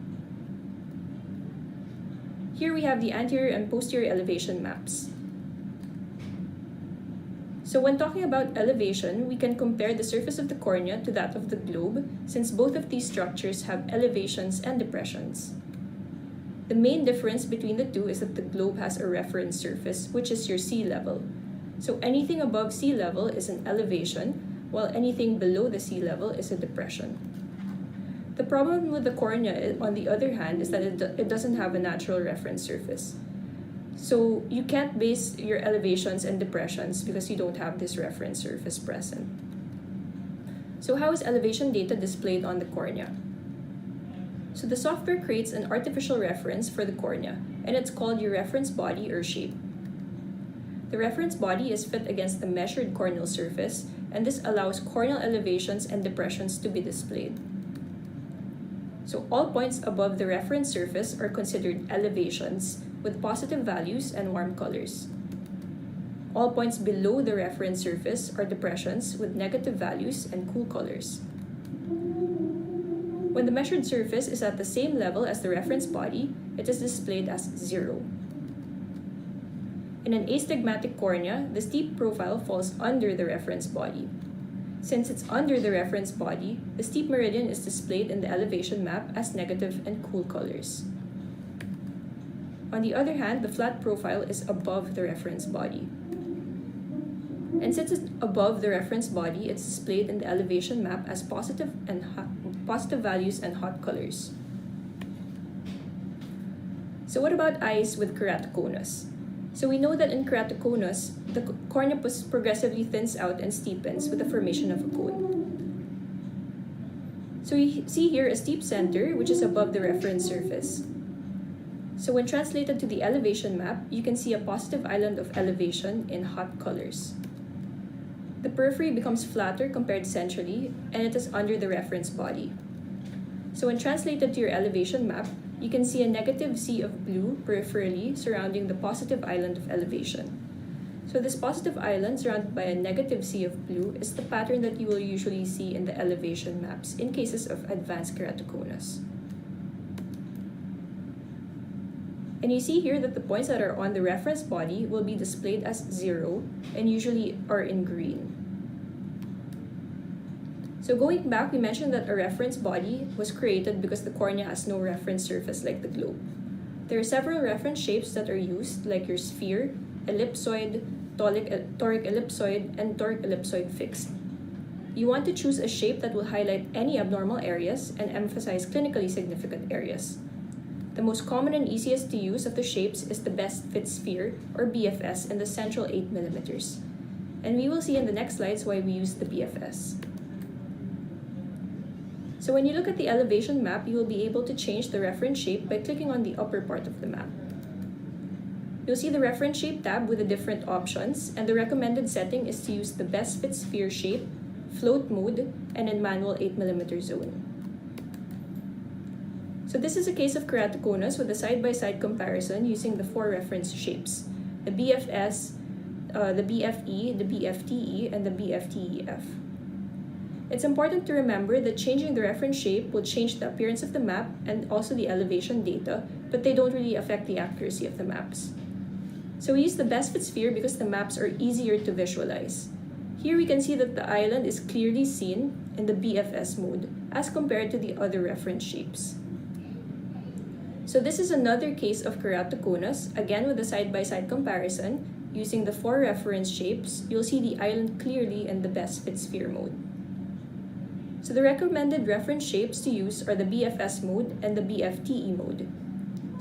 Speaker 6: Here we have the anterior and posterior elevation maps. So when talking about elevation, we can compare the surface of the cornea to that of the globe, since both of these structures have elevations and depressions. The main difference between the two is that the globe has a reference surface, which is your sea level. So anything above sea level is an elevation, while anything below the sea level is a depression. The problem with the cornea, on the other hand, is that it doesn't have a natural reference surface. So you can't base your elevations and depressions because you don't have this reference surface present. So how is elevation data displayed on the cornea? So the software creates an artificial reference for the cornea, and it's called your reference body or shape. The reference body is fit against the measured corneal surface, and this allows corneal elevations and depressions to be displayed. So all points above the reference surface are considered elevations with positive values and warm colors. All points below the reference surface are depressions with negative values and cool colors. When the measured surface is at the same level as the reference body, it is displayed as 0. In an astigmatic cornea, the steep profile falls under the reference body. Since it's under the reference body, the steep meridian is displayed in the elevation map as negative and cool colors. On the other hand, the flat profile is above the reference body. And since it's above the reference body, it's displayed in the elevation map as positive values and hot colors. So what about eyes with keratoconus? So we know that in keratoconus, the cornea progressively thins out and steepens with the formation of a cone. So we see here a steep center, which is above the reference surface. So when translated to the elevation map, you can see a positive island of elevation in hot colors. The periphery becomes flatter compared centrally, and it is under the reference body. So when translated to your elevation map, you can see a negative sea of blue peripherally surrounding the positive island of elevation. So this positive island surrounded by a negative sea of blue is the pattern that you will usually see in the elevation maps in cases of advanced keratoconus. And you see here that the points that are on the reference body will be displayed as 0 and usually are in green. So going back, we mentioned that a reference body was created because the cornea has no reference surface like the globe. There are several reference shapes that are used, like your sphere, ellipsoid, toric ellipsoid, and toric ellipsoid fixed. You want to choose a shape that will highlight any abnormal areas and emphasize clinically significant areas. The most common and easiest to use of the shapes is the best fit sphere, or BFS, in the central 8 mm. And we will see in the next slides why we use the BFS. So when you look at the elevation map, you will be able to change the reference shape by clicking on the upper part of the map. You'll see the reference shape tab with the different options, and the recommended setting is to use the best fit sphere shape, float mode, and in manual 8 mm zone. So this is a case of keratoconus with a side-by-side comparison using the 4 reference shapes: the BFS, the BFE, the BFTE, and the BFTEF. It's important to remember that changing the reference shape will change the appearance of the map and also the elevation data, but they don't really affect the accuracy of the maps. So we use the best fit sphere because the maps are easier to visualize. Here we can see that the island is clearly seen in the BFS mode as compared to the other reference shapes. So this is another case of keratoconus, again with a side-by-side comparison. Using the 4 reference shapes, you'll see the island clearly in the best fit sphere mode. So the recommended reference shapes to use are the BFS mode and the BFTE mode.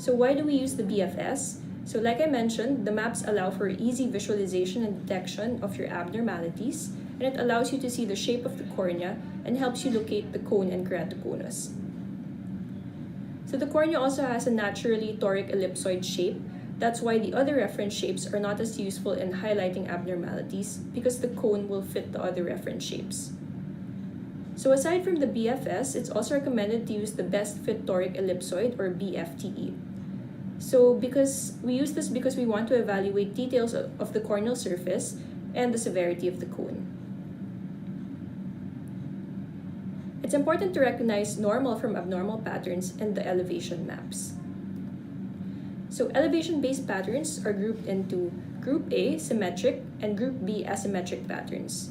Speaker 6: So why do we use the BFS? So like I mentioned, the maps allow for easy visualization and detection of your abnormalities, and it allows you to see the shape of the cornea and helps you locate the cone and keratoconus. So the cornea also has a naturally toric ellipsoid shape. That's why the other reference shapes are not as useful in highlighting abnormalities, because the cone will fit the other reference shapes. So aside from the BFS, it's also recommended to use the best fit toric ellipsoid, or BFTE. So we use this because we want to evaluate details of the corneal surface and the severity of the cone. It's important to recognize normal from abnormal patterns in the elevation maps. So elevation-based patterns are grouped into Group A, symmetric, and Group B, asymmetric patterns.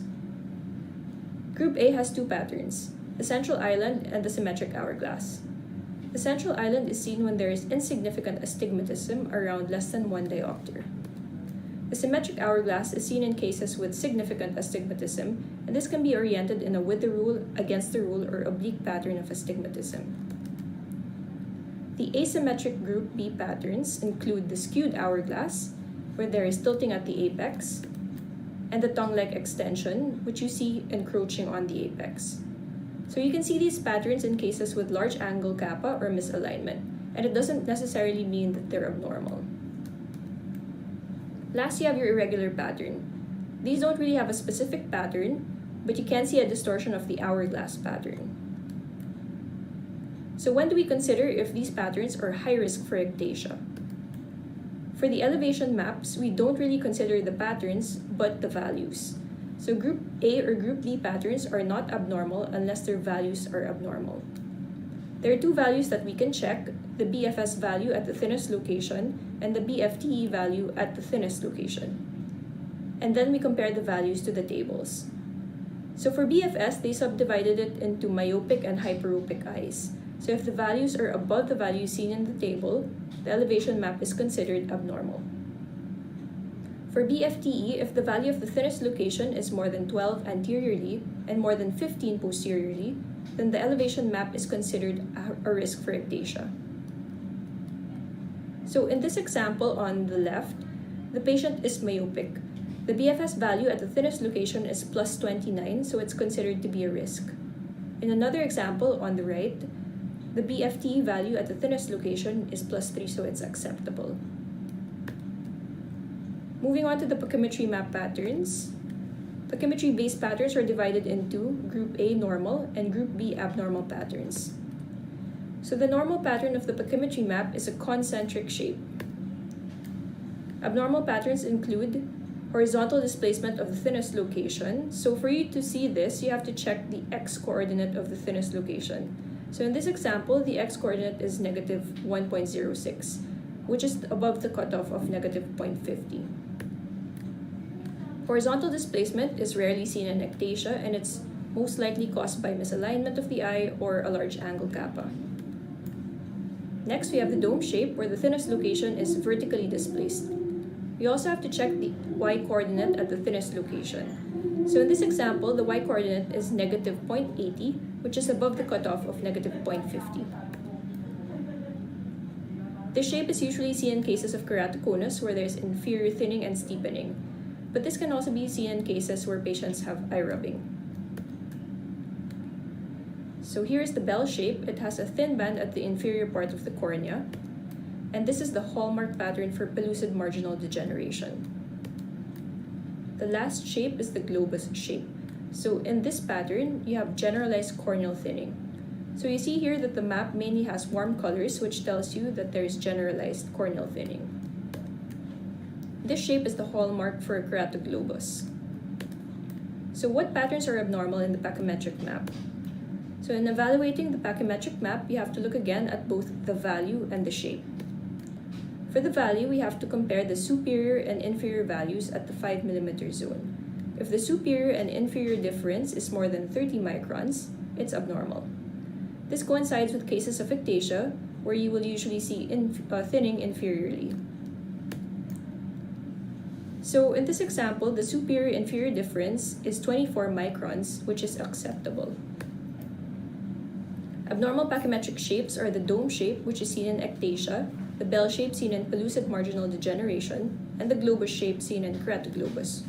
Speaker 6: Group A has 2 patterns, the central island and the symmetric hourglass. The central island is seen when there is insignificant astigmatism around less than 1 diopter. The symmetric hourglass is seen in cases with significant astigmatism, and this can be oriented in a with the rule, against the rule, or oblique pattern of astigmatism. The asymmetric Group B patterns include the skewed hourglass, where there is tilting at the apex, and the tongue-like extension, which you see encroaching on the apex. So you can see these patterns in cases with large angle kappa or misalignment, and it doesn't necessarily mean that they're abnormal. Last, you have your irregular pattern. These don't really have a specific pattern, but you can see a distortion of the hourglass pattern. So when do we consider if these patterns are high risk for ectasia? For the elevation maps, we don't really consider the patterns, but the values. So Group A or Group B patterns are not abnormal unless their values are abnormal. There are 2 values that we can check, the BFS value at the thinnest location and the BFTE value at the thinnest location. And then we compare the values to the tables. So for BFS, they subdivided it into myopic and hyperopic eyes. So if the values are above the values seen in the table, the elevation map is considered abnormal. For BFTE, if the value of the thinnest location is more than 12 anteriorly and more than 15 posteriorly, then the elevation map is considered a risk for ectasia. So in this example on the left, the patient is myopic. The BFS value at the thinnest location is plus 29, so it's considered to be a risk. In another example on the right, the BFTE value at the thinnest location is plus 3, so it's acceptable. Moving on to the pachymetry map patterns. Pachymetry-based patterns are divided into Group A normal and Group B abnormal patterns. So the normal pattern of the pachymetry map is a concentric shape. Abnormal patterns include horizontal displacement of the thinnest location. So for you to see this, you have to check the x-coordinate of the thinnest location. So in this example, the x-coordinate is negative 1.06, which is above the cutoff of negative 0.50. Horizontal displacement is rarely seen in ectasia, and it's most likely caused by misalignment of the eye or a large angle kappa. Next, we have the dome shape, where the thinnest location is vertically displaced. We also have to check the y-coordinate at the thinnest location. So in this example, the y-coordinate is negative 0.80, which is above the cutoff of negative 0.50. This shape is usually seen in cases of keratoconus where there is inferior thinning and steepening, but this can also be seen in cases where patients have eye rubbing. So here's the bell shape. It has a thin band at the inferior part of the cornea, and this is the hallmark pattern for pellucid marginal degeneration. The last shape is the globus shape. So in this pattern, you have generalized corneal thinning. So you see here that the map mainly has warm colors, which tells you that there is generalized corneal thinning. This shape is the hallmark for a keratoglobus. So what patterns are abnormal in the pachymetric map? So in evaluating the pachymetric map, you have to look again at both the value and the shape. For the value, we have to compare the superior and inferior values at the 5 mm zone. If the superior and inferior difference is more than 30 microns, it's abnormal. This coincides with cases of ectasia, where you will usually see thinning inferiorly. So in this example, the superior-inferior difference is 24 microns, which is acceptable. Abnormal pachymetric shapes are the dome shape, which is seen in ectasia, the bell shape seen in pellucid marginal degeneration, and the globus shape seen in keratoglobus.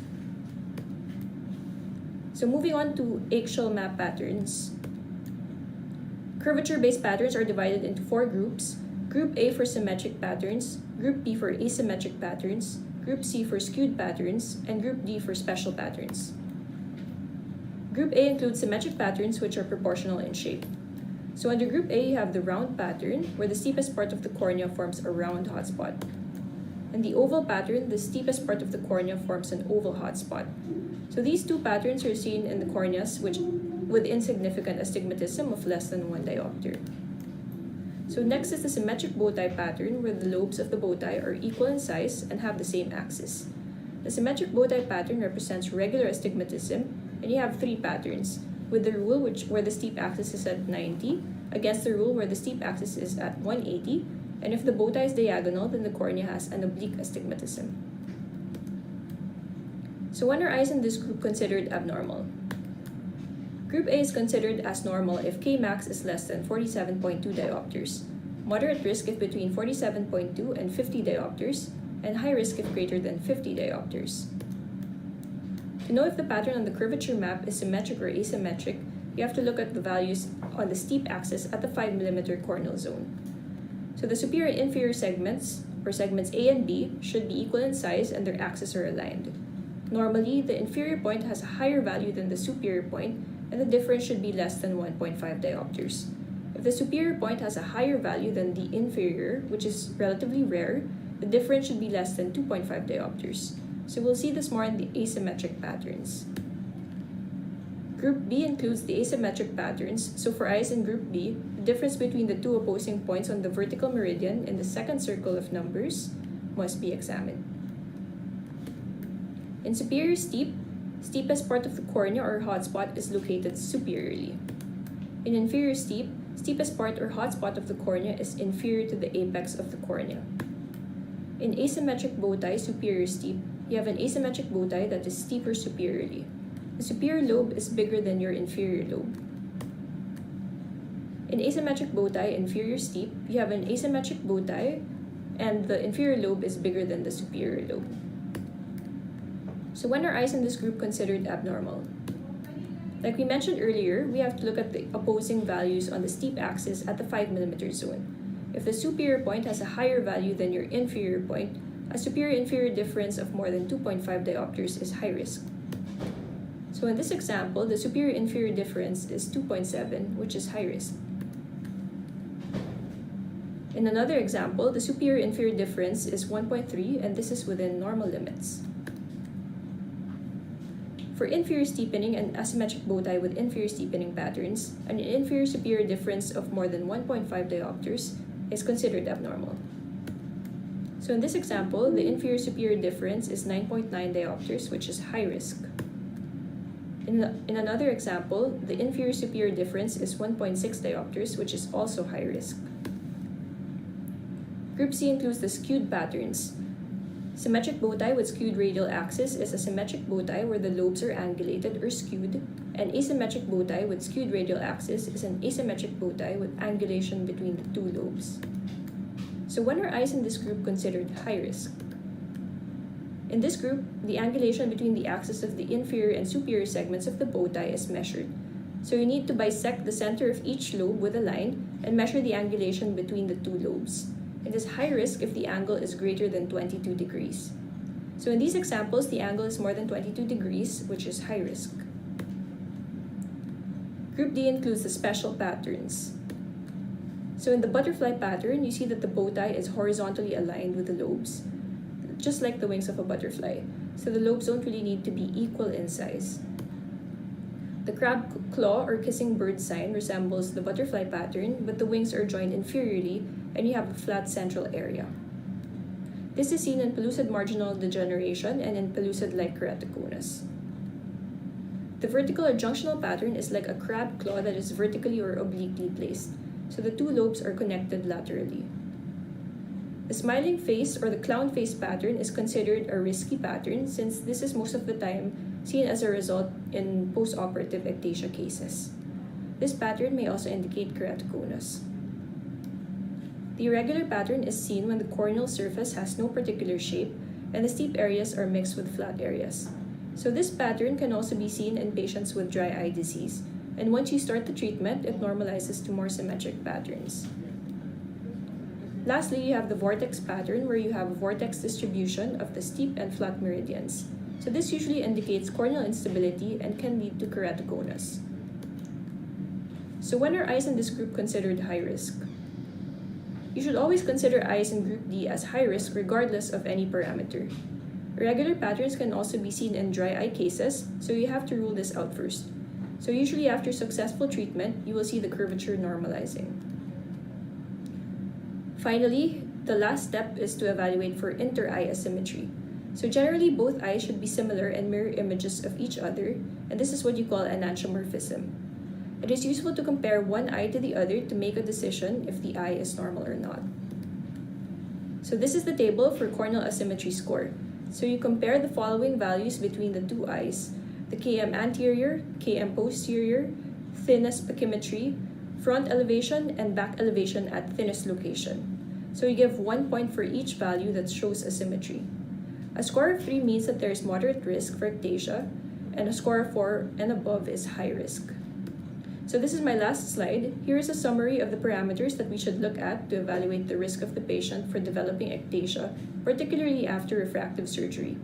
Speaker 6: So moving on to axial map patterns. Curvature-based patterns are divided into 4 groups: Group A for symmetric patterns, Group B for asymmetric patterns, Group C for skewed patterns, and Group D for special patterns. Group A includes symmetric patterns which are proportional in shape. So under Group A, you have the round pattern, where the steepest part of the cornea forms a round hotspot. In the oval pattern, the steepest part of the cornea forms an oval hotspot. So these two patterns are seen in the corneas with insignificant astigmatism of less than 1 diopter. So next is the symmetric bow tie pattern, where the lobes of the bow tie are equal in size and have the same axis. The symmetric bow tie pattern represents regular astigmatism, and you have 3 patterns, with the rule where the steep axis is at 90, against the rule where the steep axis is at 180, and if the bow tie is diagonal, then the cornea has an oblique astigmatism. So when are eyes in this group considered abnormal? Group A is considered as normal if Kmax is less than 47.2 diopters, moderate risk if between 47.2 and 50 diopters, and high risk if greater than 50 diopters. To know if the pattern on the curvature map is symmetric or asymmetric, you have to look at the values on the steep axis at the 5 mm corneal zone. So the superior and inferior segments, or segments A and B, should be equal in size and their axes are aligned. Normally, the inferior point has a higher value than the superior point, and the difference should be less than 1.5 diopters. If the superior point has a higher value than the inferior, which is relatively rare, the difference should be less than 2.5 diopters. So we'll see this more in the asymmetric patterns. Group B includes the asymmetric patterns, so for eyes in Group B, the difference between the 2 opposing points on the vertical meridian in the second circle of numbers must be examined. In superior steep, steepest part of the cornea or hotspot is located superiorly. In inferior steep, steepest part or hotspot of the cornea is inferior to the apex of the cornea. In asymmetric bow tie superior steep, you have an asymmetric bow tie that is steeper superiorly. The superior lobe is bigger than your inferior lobe. In asymmetric bow tie inferior steep, you have an asymmetric bow tie and the inferior lobe is bigger than the superior lobe. So when are eyes in this group considered abnormal? Like we mentioned earlier, we have to look at the opposing values on the steep axis at the 5 mm zone. If the superior point has a higher value than your inferior point, a superior-inferior difference of more than 2.5 diopters is high risk. So in this example, the superior-inferior difference is 2.7, which is high risk. In another example, the superior-inferior difference is 1.3, and this is within normal limits. For inferior steepening and asymmetric bow tie with inferior steepening patterns, an inferior-superior difference of more than 1.5 diopters is considered abnormal. So in this example, the inferior-superior difference is 9.9 diopters, which is high risk. In another example, the inferior-superior difference is 1.6 diopters, which is also high risk. Group C includes the skewed patterns. Symmetric bow tie with skewed radial axis is a symmetric bow tie where the lobes are angulated or skewed, and asymmetric bow tie with skewed radial axis is an asymmetric bow tie with angulation between the two lobes. So when are eyes in this group considered high risk? In this group, the angulation between the axis of the inferior and superior segments of the bow tie is measured. So you need to bisect the center of each lobe with a line and measure the angulation between the two lobes. It is high risk if the angle is greater than 22 degrees. So in these examples, the angle is more than 22 degrees, which is high risk. Group D includes the special patterns. So in the butterfly pattern, you see that the bow tie is horizontally aligned with the lobes, just like the wings of a butterfly. So the lobes don't really need to be equal in size. The crab claw or kissing bird sign resembles the butterfly pattern, but the wings are joined inferiorly and you have a flat central area. This is seen in pellucid marginal degeneration and in pellucid-like keratoconus. The vertical or junctional pattern is like a crab claw that is vertically or obliquely placed, so the two lobes are connected laterally. The smiling face or the clown face pattern is considered a risky pattern since this is most of the time seen as a result in post-operative ectasia cases. This pattern may also indicate keratoconus. The irregular pattern is seen when the corneal surface has no particular shape and the steep areas are mixed with flat areas. So this pattern can also be seen in patients with dry eye disease, and once you start the treatment, it normalizes to more symmetric patterns. Lastly, you have the vortex pattern where you have a vortex distribution of the steep and flat meridians. So this usually indicates corneal instability and can lead to keratoconus. So when are eyes in this group considered high risk? You should always consider eyes in group D as high risk regardless of any parameter. Irregular patterns can also be seen in dry eye cases, so you have to rule this out first. So usually after successful treatment, you will see the curvature normalizing. Finally, the last step is to evaluate for inter-eye asymmetry. So generally, both eyes should be similar and mirror images of each other, and this is what you call enantiomorphism. It is useful to compare one eye to the other to make a decision if the eye is normal or not. So this is the table for corneal asymmetry score. So you compare the following values between the two eyes: the KM anterior, KM posterior, thinnest pachymetry, front elevation, and back elevation at thinnest location. So you give 1 point for each value that shows asymmetry. A score of 3 means that there is moderate risk for ectasia, and a score of 4 and above is high risk. So this is my last slide. Here is a summary of the parameters that we should look at to evaluate the risk of the patient for developing ectasia, particularly after refractive surgery.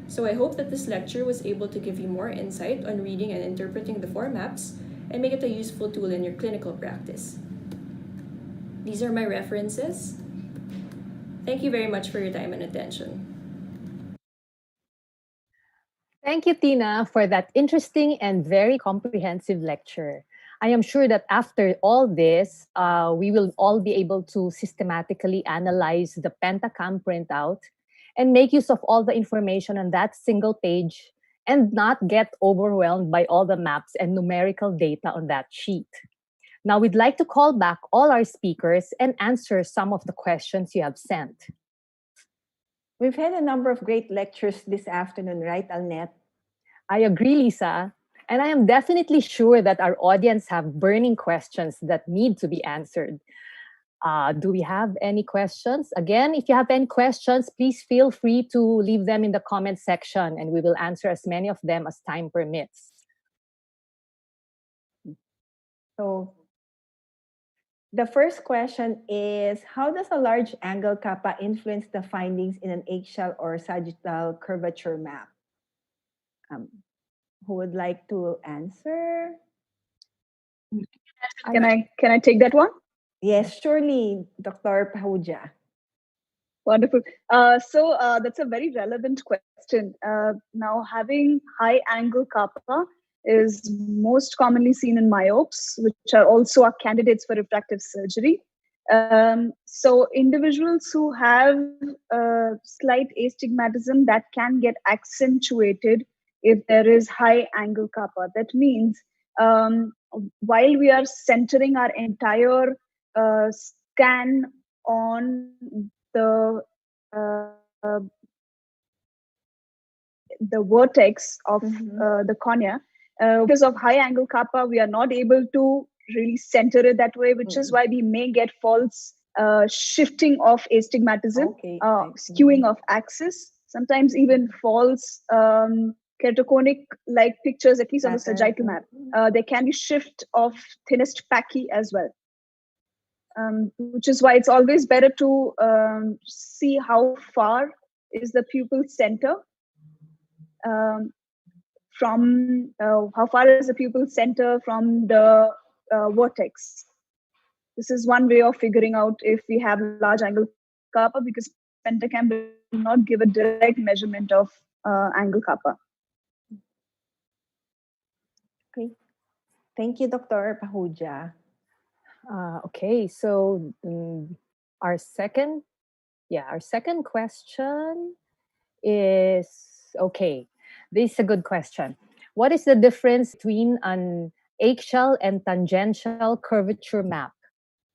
Speaker 6: So I hope that this lecture was able to give you more insight on reading and interpreting the 4 maps and make it a useful tool in your clinical practice. These are my references. Thank you very much for your time and attention.
Speaker 1: Thank you, Tina, for that interesting and very comprehensive lecture. I am sure that after all this, we will all be able to systematically analyze the Pentacam printout and make use of all the information on that single page and not get overwhelmed by all the maps and numerical data on that sheet. Now, we'd like to call back all our speakers and answer some of the questions you have sent.
Speaker 2: We've had a number of great lectures this afternoon, right, Alnet?
Speaker 1: I agree, Lisa. And I am definitely sure that our audience have burning questions that need to be answered. Do we have any questions? Again, if you have any questions, please feel free to leave them in the comment section and we will answer as many of them as time permits.
Speaker 2: So the first question is, how does a large angle kappa influence the findings in an eggshell or sagittal curvature map? Who would like to answer?
Speaker 4: Can I take that one?
Speaker 2: Yes, surely, Dr. Pahuja.
Speaker 4: Wonderful. So that's a very relevant question. Now, having high angle kappa is most commonly seen in myopes, which are also our candidates for refractive surgery. So individuals who have slight astigmatism, that can get accentuated if there is high angle kappa. That means while we are centering our entire scan on the the vertex of the cornea. Because of high angle kappa, we are not able to really center it that way, which is why we may get false shifting of astigmatism, skewing of axis, sometimes even false keratoconic-like pictures, at least on the sagittal map. There can be shift of thinnest pachy as well, which is why it's always better to see how far is the pupil center from how far is the pupil center from the vertex. This is one way of figuring out if we have large angle kappa, because Pentacam will not give a direct measurement of angle kappa.
Speaker 2: Okay. Thank you, Dr. Pahuja.
Speaker 1: Okay, so our second question is, okay, this is a good question. What is the difference between an axial and tangential curvature map?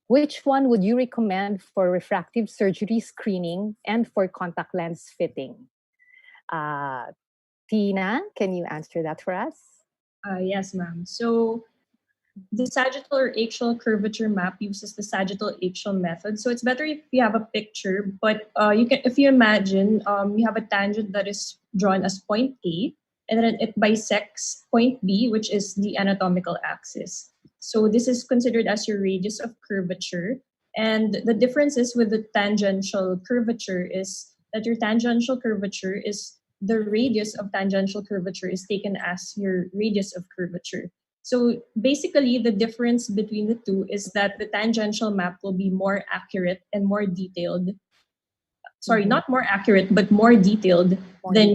Speaker 1: Which one would you recommend for refractive surgery screening and for contact lens fitting? Tina, can you answer that for us?
Speaker 6: Yes, ma'am. So the sagittal or axial curvature map uses the sagittal axial method. So it's better if you have a picture, but you can, if you imagine, you have a tangent that is drawn as point A, and then it bisects point B, which is the anatomical axis. So this is considered as your radius of curvature. And the differences with the tangential curvature is that your tangential curvature is the radius of tangential curvature is taken as your radius of curvature. So basically, the difference between the two is that the tangential map will be more accurate and more detailed. Sorry, not more accurate, but more detailed than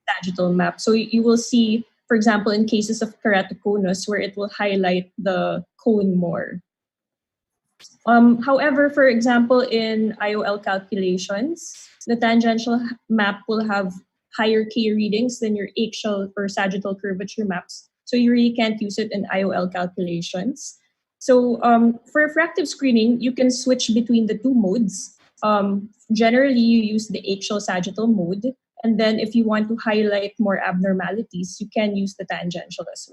Speaker 6: sagittal map. So you will see, for example, in cases of keratoconus, where it will highlight the cone more. However, for example, in IOL calculations, the tangential map will have higher K readings than your axial or sagittal curvature maps. So you really can't use it in IOL calculations. So for refractive screening, you can switch between the two modes. Generally, you use the axial sagittal mode. And then if you want to highlight more abnormalities, you can use the tangential as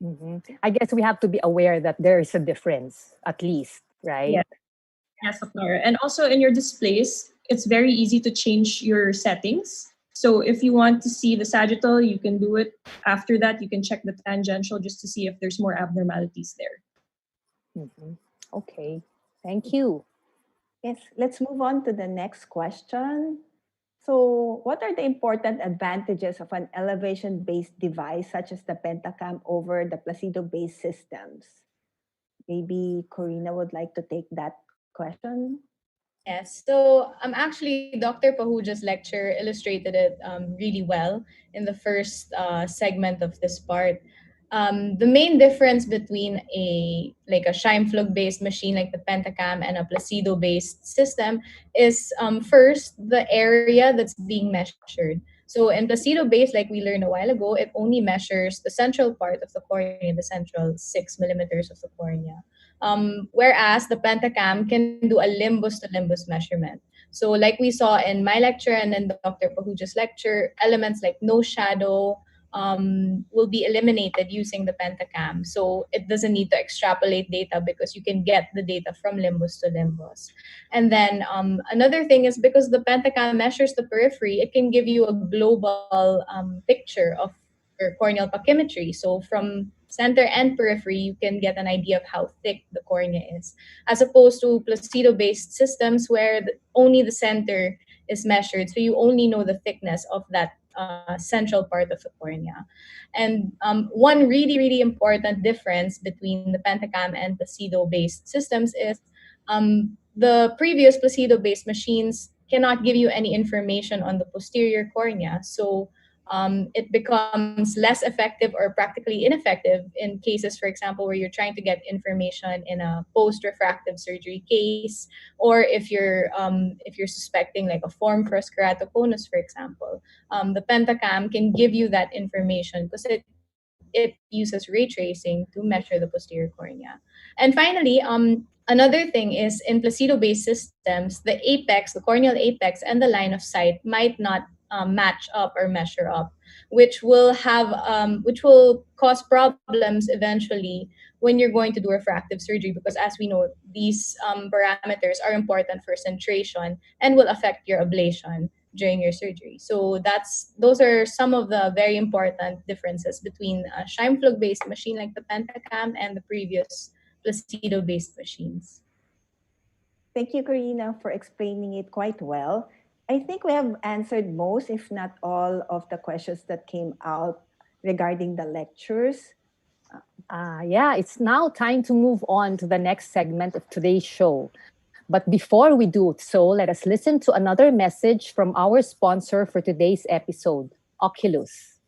Speaker 6: well.
Speaker 1: I guess we have to be aware that there is a difference, at least, right?
Speaker 6: Yeah. Yes, Laura. And also in your displays, it's very easy to change your settings. So if you want to see the sagittal, you can do it. After that, you can check the tangential just to see if there's more abnormalities there.
Speaker 1: Okay, thank you.
Speaker 2: Yes, let's move on to the next question. So what are the important advantages of an elevation-based device such as the Pentacam over the Placido-based systems? Maybe Corina would like to take that question.
Speaker 5: Yes, so actually, Dr. Pahuja's lecture illustrated it really well in the first segment of this part. The main difference between a Scheimpflug based machine like the Pentacam and a Placido based system is first the area that's being measured. So in Placido based, like we learned a while ago, it only measures the central part of the cornea, the central 6 millimeters of the cornea. Whereas the Pentacam can do a limbus to limbus measurement. So like we saw in my lecture and in Dr. Pahuja's lecture, elements like nose shadow will be eliminated using the Pentacam. So it doesn't need to extrapolate data because you can get the data from limbus to limbus. And then another thing is because the Pentacam measures the periphery, it can give you a global picture of your corneal pachymetry. So from center and periphery, you can get an idea of how thick the cornea is, as opposed to Placido-based systems where only the center is measured. So you only know the thickness of that central part of the cornea. And one really, really important difference between the Pentacam and Placido-based systems is the previous Placido-based machines cannot give you any information on the posterior cornea. So it becomes less effective or practically ineffective in cases, for example, where you're trying to get information in a post-refractive surgery case, or if you're suspecting like a form for a keratoconus, for example. The Pentacam can give you that information because it uses ray tracing to measure the posterior cornea. And finally, another thing is in Placido-based systems, the apex, the corneal apex, and the line of sight might not match up or measure up, which will cause problems eventually when you're going to do refractive surgery, because as we know, these parameters are important for centration and will affect your ablation during your surgery. So those are some of the very important differences between a Scheimpflug based machine like the Pentacam and the previous placebo based machines.
Speaker 2: Thank you, Karina, for explaining it quite well. I think we have answered most, if not all, of the questions that came out regarding the lectures.
Speaker 1: Yeah, it's now time to move on to the next segment of today's show. But before we do so, let us listen to another message from our sponsor for today's episode, Oculus.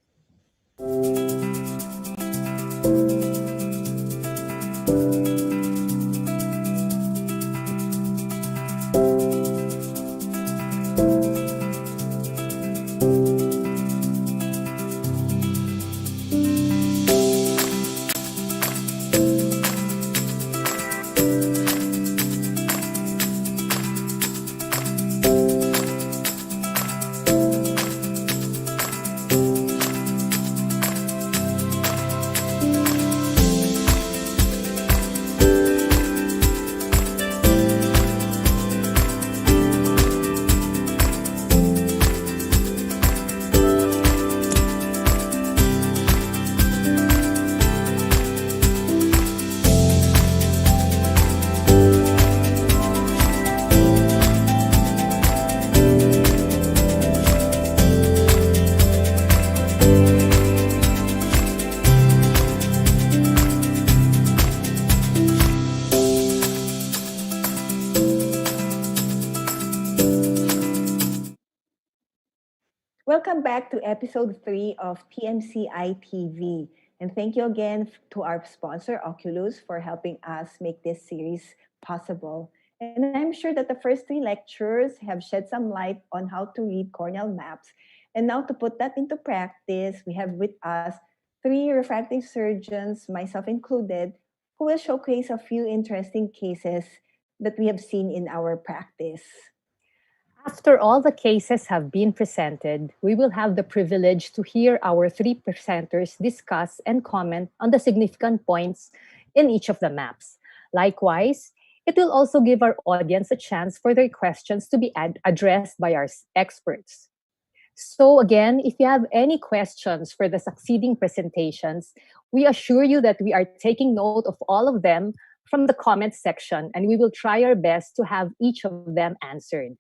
Speaker 2: Welcome back to episode 3 of TMC ITV. And thank you again to our sponsor, Oculus, for helping us make this series possible. And I'm sure that the first 3 lectures have shed some light on how to read corneal maps. And now to put that into practice, we have with us 3 refractive surgeons, myself included, who will showcase a few interesting cases that we have seen in our practice.
Speaker 1: After all the cases have been presented, we will have the privilege to hear our 3 presenters discuss and comment on the significant points in each of the maps. Likewise, it will also give our audience a chance for their questions to be addressed by our experts. So again, if you have any questions for the succeeding presentations, we assure you that we are taking note of all of them from the comments section, and we will try our best to have each of them answered.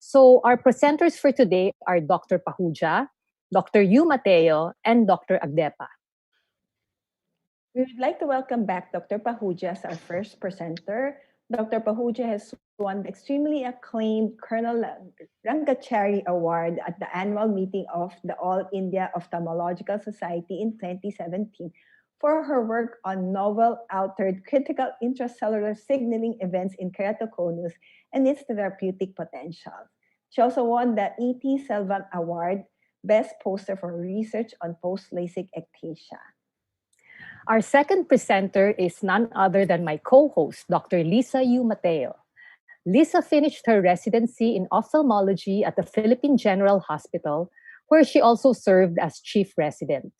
Speaker 1: So our presenters for today are Dr. Pahuja, Dr. Yu Mateo, and Dr. Agdepa.
Speaker 2: We would like to welcome back Dr. Pahuja as our first presenter. Dr. Pahuja has won the extremely acclaimed Colonel Rangachari Award at the annual meeting of the All India Ophthalmological Society in 2017 for her work on novel altered critical intracellular signaling events in keratoconus and its therapeutic potential. She also won the E.T. Selvam Award, Best Poster for Research on Post-LASIK Ectasia.
Speaker 1: Our second presenter is none other than my co-host, Dr. Lisa Yu Mateo. Lisa finished her residency in ophthalmology at the Philippine General Hospital, where she also served as chief resident.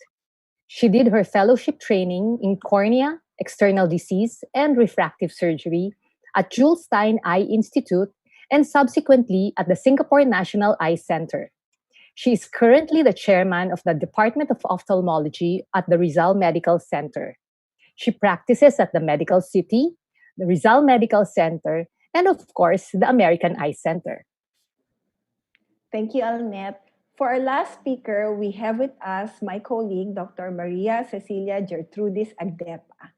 Speaker 1: She did her fellowship training in cornea, external disease, and refractive surgery at Jules Stein Eye Institute and subsequently at the Singapore National Eye Center. She is currently the chairman of the Department of Ophthalmology at the Rizal Medical Center. She practices at the Medical City, the Rizal Medical Center, and of course, the American Eye Center.
Speaker 2: Thank you, Alnet. For our last speaker, we have with us my colleague, Dr. Maria Cecilia Gertrudis Agdepa.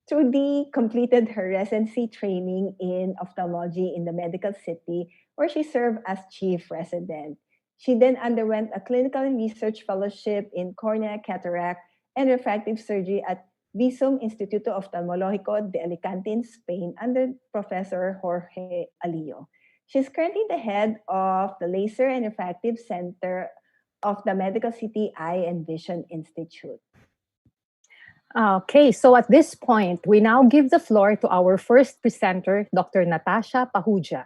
Speaker 2: Trudy completed her residency training in ophthalmology in the Medical City, where she served as chief resident. She then underwent a clinical and research fellowship in cornea, cataract, and refractive surgery at Visum Instituto Oftalmológico de Alicante in Spain under Professor Jorge Alillo. She's currently the head of the Laser and Refractive Center of the Medical City Eye and Vision Institute.
Speaker 1: Okay, so at this point, we now give the floor to our first presenter, Dr. Natasha Pahuja.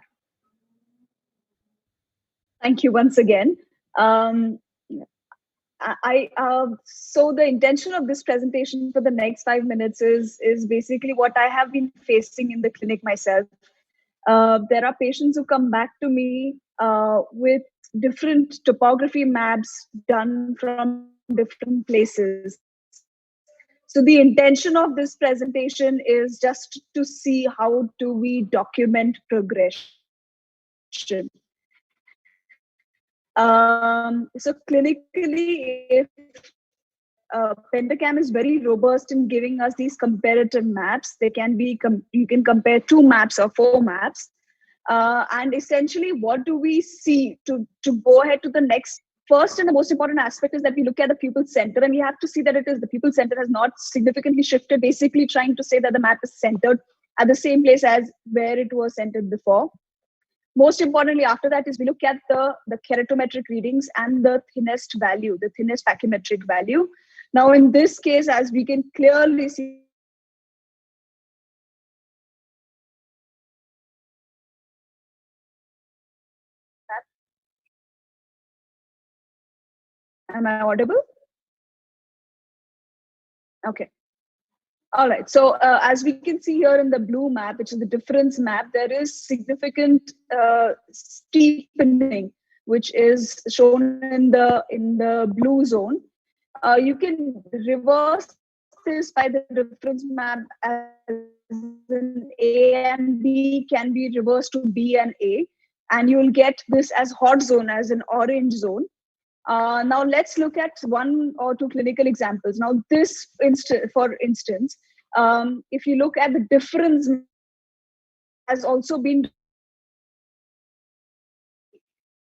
Speaker 4: Thank you once again. Um, so the intention of this presentation for the next 5 minutes is basically what I have been facing in the clinic myself. There are patients who come back to me with different topography maps done from different places. So the intention of this presentation is just to see how do we document progression. So clinically, if Pentacam is very robust in giving us these comparative maps. They can be you can compare 2 maps or 4 maps, and essentially, what do we see to go ahead to the next? First and the most important aspect is that we look at the pupil center, and we have to see that it is the pupil center has not significantly shifted. Basically, trying to say that the map is centered at the same place as where it was centered before. Most importantly, after that is we look at the keratometric readings and the thinnest value, the thinnest pachymetric value. Now, in this case, as we can clearly see, am I audible? Okay. All right. So as we can see here in the blue map, which is the difference map, there is significant steepening, which is shown in the blue zone. You can reverse this by the difference map as an A and B can be reversed to B and A, and you will get this as hot zone, as an orange zone. Now let's look at 1 or 2 clinical examples. Now this, for instance, if you look at the difference has also been,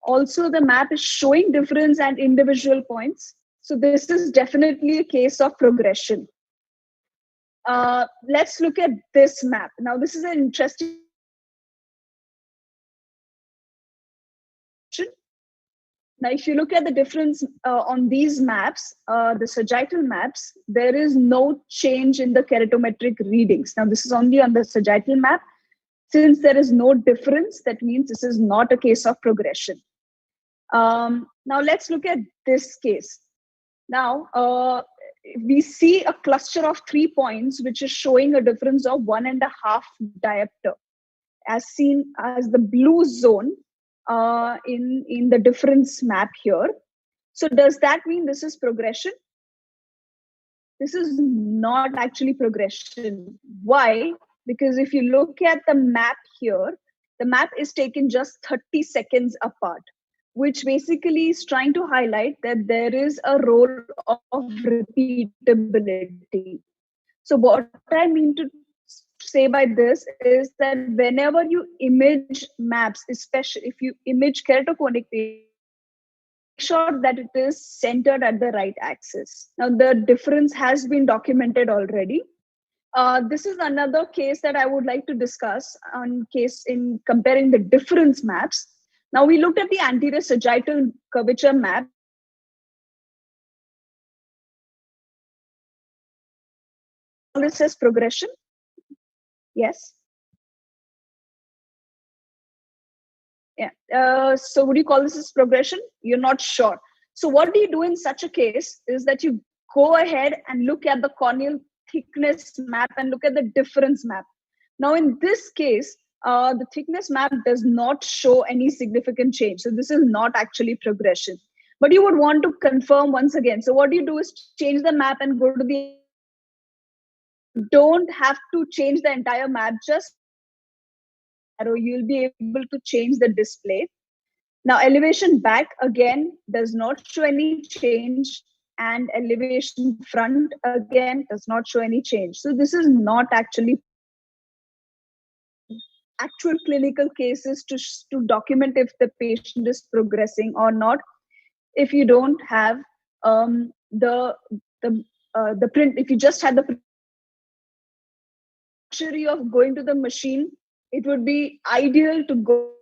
Speaker 4: also the map is showing difference and individual points. So this is definitely a case of progression. Let's look at this map. Now this is an interesting. Now, if you look at the difference on these maps, the sagittal maps, there is no change in the keratometric readings. Now, this is only on the sagittal map. Since there is no difference, that means this is not a case of progression. Now, let's look at this case. Now, we see a cluster of 3 points, which is showing a difference of 1.5 diopter, as seen as the blue zone in the difference map here. So does that mean this is progression? This is not actually progression. Why? Because if you look at the map here, the map is taken just 30 seconds apart, which basically is trying to highlight that there is a role of repeatability. So what I mean to say by this is that whenever you image maps, especially if you image keratoconic, make sure that it is centered at the right axis. Now, the difference has been documented already. This is another case that I would like to discuss in comparing the difference maps. Now, we looked at the anterior sagittal curvature map. This is progression. Yes. Yeah. So would you call this as progression? You're not sure. So what do you do in such a case is that you go ahead and look at the corneal thickness map and look at the difference map. Now, in this case, the thickness map does not show any significant change. So this is not actually progression. But you would want to confirm once again. So what you do is change the map and go to the. You don't have to change the entire map, just arrow, you'll be able to change the display. Now, elevation back again does not show any change, and elevation front again does not show any change. So this is not actually actual clinical cases to document if the patient is progressing or not. If you don't have the print, if you just had the luxury of going to the machine, it would be ideal to go,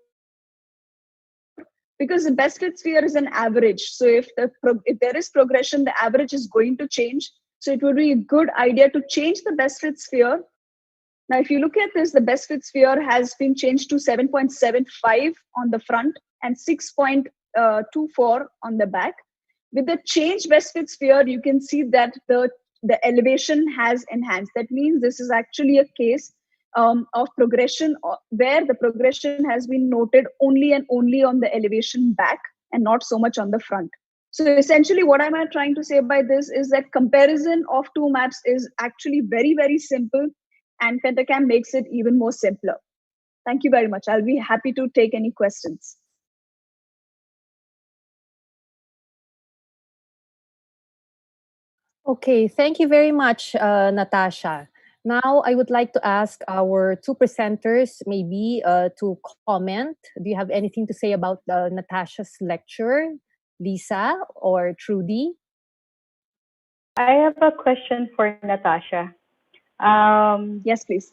Speaker 4: because the best fit sphere is an average. So if there is progression, the average is going to change. So it would be a good idea to change the best fit sphere. Now, if you look at this, the best fit sphere has been changed to 7.75 on the front and 6.0 2.4 on the back. With the changed best fit sphere, you can see that the elevation has enhanced. That means this is actually a case of progression where the progression has been noted only and only on the elevation back and not so much on the front. So essentially what am I trying to say by this is that comparison of two maps is actually very, very simple, and Pentacam makes it even more simpler. Thank you very much. I'll be happy to take any questions.
Speaker 1: Okay, thank you very much, Natasha. Now, I would like to ask our two presenters maybe to comment. Do you have anything to say about Natasha's lecture, Lisa or Trudy?
Speaker 7: I have a question for Natasha.
Speaker 4: Yes, please.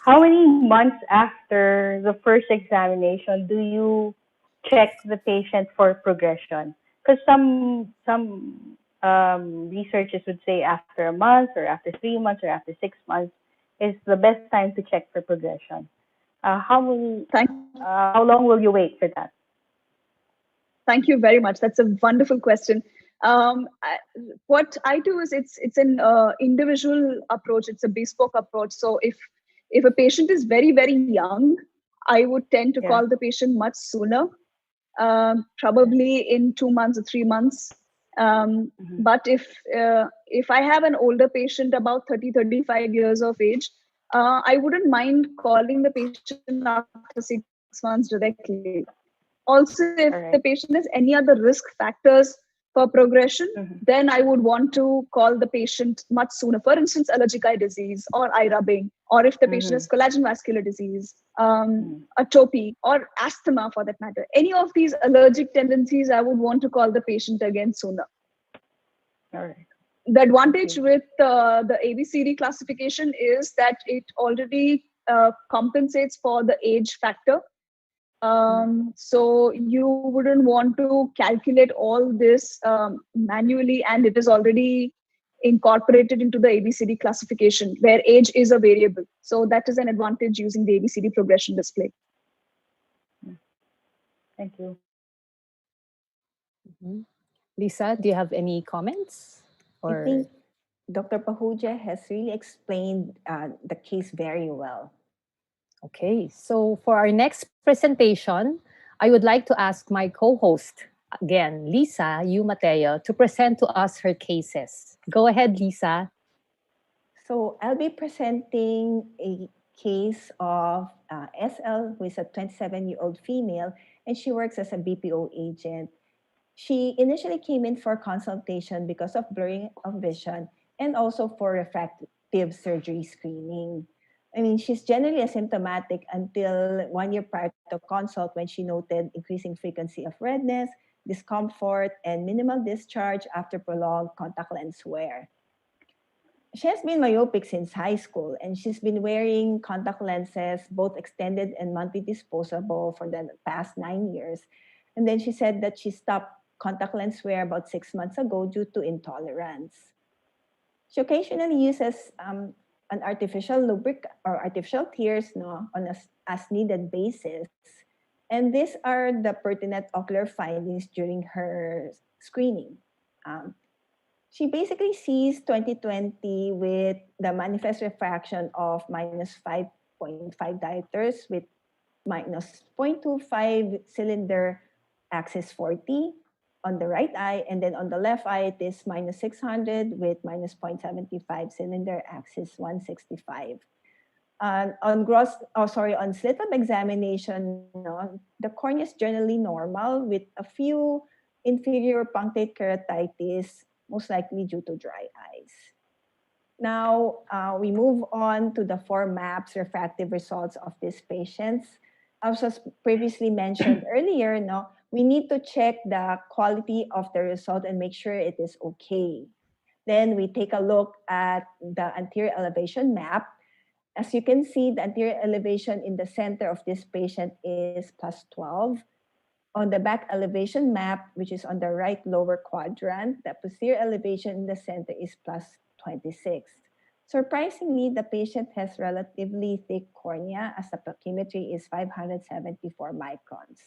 Speaker 7: How many months after the first examination do you check the patient for progression? Because some researchers would say after a month or after 3 months or after 6 months is the best time to check for progression. How long will you wait for that?
Speaker 4: Thank you very much. That's a wonderful question. What I do is it's an individual approach. It's a bespoke approach. So if a patient is very, very young, I would tend to call the patient much sooner, probably in 2 months or 3 months. But if I have an older patient about 30, 35 years of age, I wouldn't mind calling the patient after 6 months directly. Also, if the patient has any other risk factors for progression, then I would want to call the patient much sooner. For instance, allergic eye disease or eye rubbing, or if the patient has collagen vascular disease, atopy, or asthma for that matter. Any of these allergic tendencies, I would want to call the patient again sooner.
Speaker 7: All right.
Speaker 4: The advantage with the ABCD classification is that it already compensates for the age factor. So you wouldn't want to calculate all this manually, and it is already incorporated into the ABCD classification where age is a variable. So that is an advantage using the ABCD progression display.
Speaker 7: Thank you.
Speaker 1: Lisa, do you have any comments?
Speaker 2: I think Dr. Pahuja has really explained the case very well.
Speaker 1: Okay, so for our next presentation, I would like to ask my co-host, again, Lisa Yu Mateo, to present to us her cases. Go ahead, Lisa.
Speaker 2: So I'll be presenting a case of SL, who is a 27-year-old female, and she works as a BPO agent. She initially came in for consultation because of blurring of vision and also for refractive surgery screening. I mean, she's generally asymptomatic until 1 year prior to consult when she noted increasing frequency of redness, discomfort, and minimal discharge after prolonged contact lens wear. She has been myopic since high school, and she's been wearing contact lenses, both extended and monthly disposable, for the past 9 years. And then she said that she stopped contact lens wear about 6 months ago due to intolerance. She occasionally uses an artificial lubricant or artificial tears on a as needed basis. And these are the pertinent ocular findings during her screening. She basically sees 20/20 with the manifest refraction of minus 5.5 diopters with minus 0.25 cylinder axis 40 on the right eye, and then on the left eye it is minus 600 with minus 0.75 cylinder axis 165. On slit lamp examination, the cornea is generally normal with a few inferior punctate keratitis, most likely due to dry eyes. Now, we move on to the 4 maps refractive results of these patients. As was previously mentioned earlier, we need to check the quality of the result and make sure it is okay. Then we take a look at the anterior elevation map. As you can see, the anterior elevation in the center of this patient is plus 12. On the back elevation map, which is on the right lower quadrant, the posterior elevation in the center is plus 26. Surprisingly, the patient has relatively thick cornea as the pachymetry is 574 microns.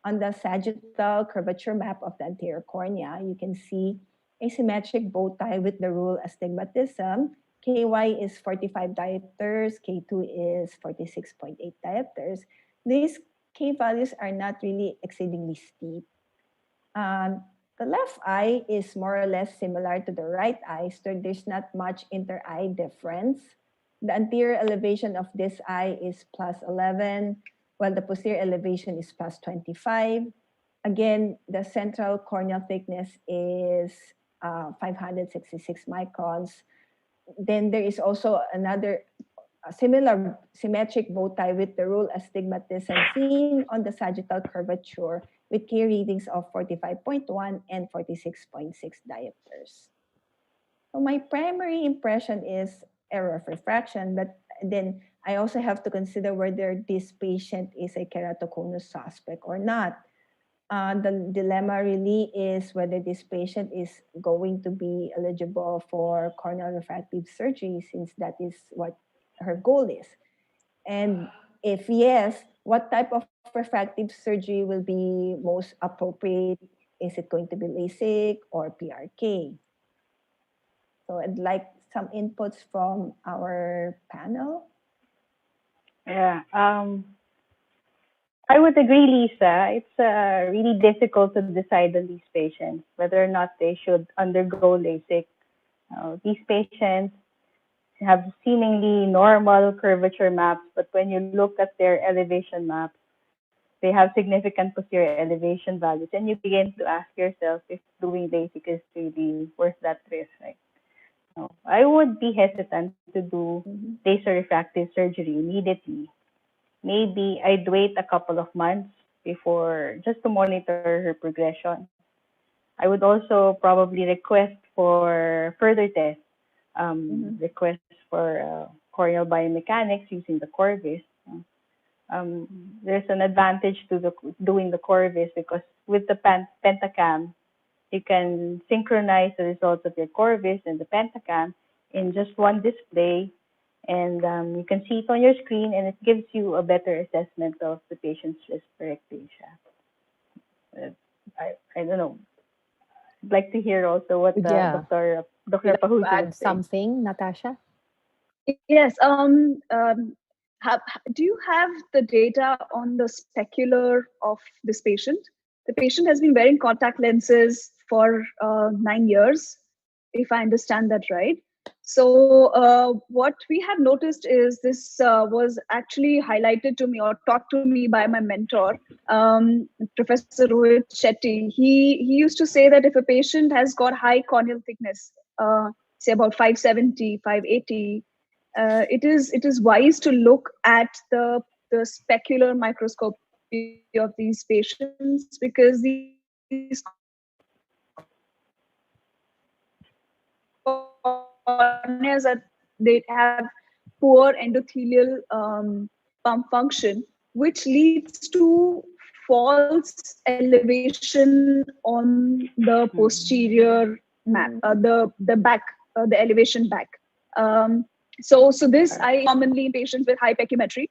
Speaker 2: On the sagittal curvature map of the anterior cornea, you can see a symmetric bow tie with the rule astigmatism. KY is 45 diopters, K2 is 46.8 diopters. These K values are not really exceedingly steep. The left eye is more or less similar to the right eye, so there's not much inter-eye difference. The anterior elevation of this eye is plus 11, while the posterior elevation is plus 25. Again, the central corneal thickness is 566 microns. Then there is also another similar symmetric bow tie with the rule astigmatism seen on the sagittal curvature with K readings of 45.1 and 46.6 diopters. So my primary impression is error of refraction, but then I also have to consider whether this patient is a keratoconus suspect or not. The dilemma really is whether this patient is going to be eligible for corneal refractive surgery, since that is what her goal is. And if yes, what type of refractive surgery will be most appropriate? Is it going to be LASIK or PRK? So I'd like some inputs from our panel.
Speaker 7: Yeah. I would agree, Lisa. It's really difficult to decide on these patients whether or not they should undergo LASIK. These patients have seemingly normal curvature maps, but when you look at their elevation maps, they have significant posterior elevation values, and you begin to ask yourself if doing LASIK is really worth that risk, right? I would be hesitant to do laser refractive surgery immediately. Maybe I'd wait a couple of months before, just to monitor her progression. I would also probably request for further tests, request for corneal biomechanics using the Corvis. There's an advantage to doing the Corvis because with the Pentacam, you can synchronize the results of your Corvis and the Pentacam in just one display, and you can see it on your screen, and it gives you a better assessment of the patient's risk for ectasia. I don't know. I'd like to hear also what Dr. Pahuja
Speaker 1: add
Speaker 7: would say.
Speaker 1: something, Natasha?
Speaker 4: Yes. Do you have the data on the specular of this patient? The patient has been wearing contact lenses for 9 years, if I understand that right. So what we have noticed is this was actually highlighted to me or taught to me by my mentor, Professor Rohit Shetty. He used to say that if a patient has got high corneal thickness, say about 570, 580, it is wise to look at the specular microscopy of these patients, because these corneas they have poor endothelial pump function, which leads to false elevation on the posterior map, the back, the elevation back. So this I commonly in patients with high pachymetry,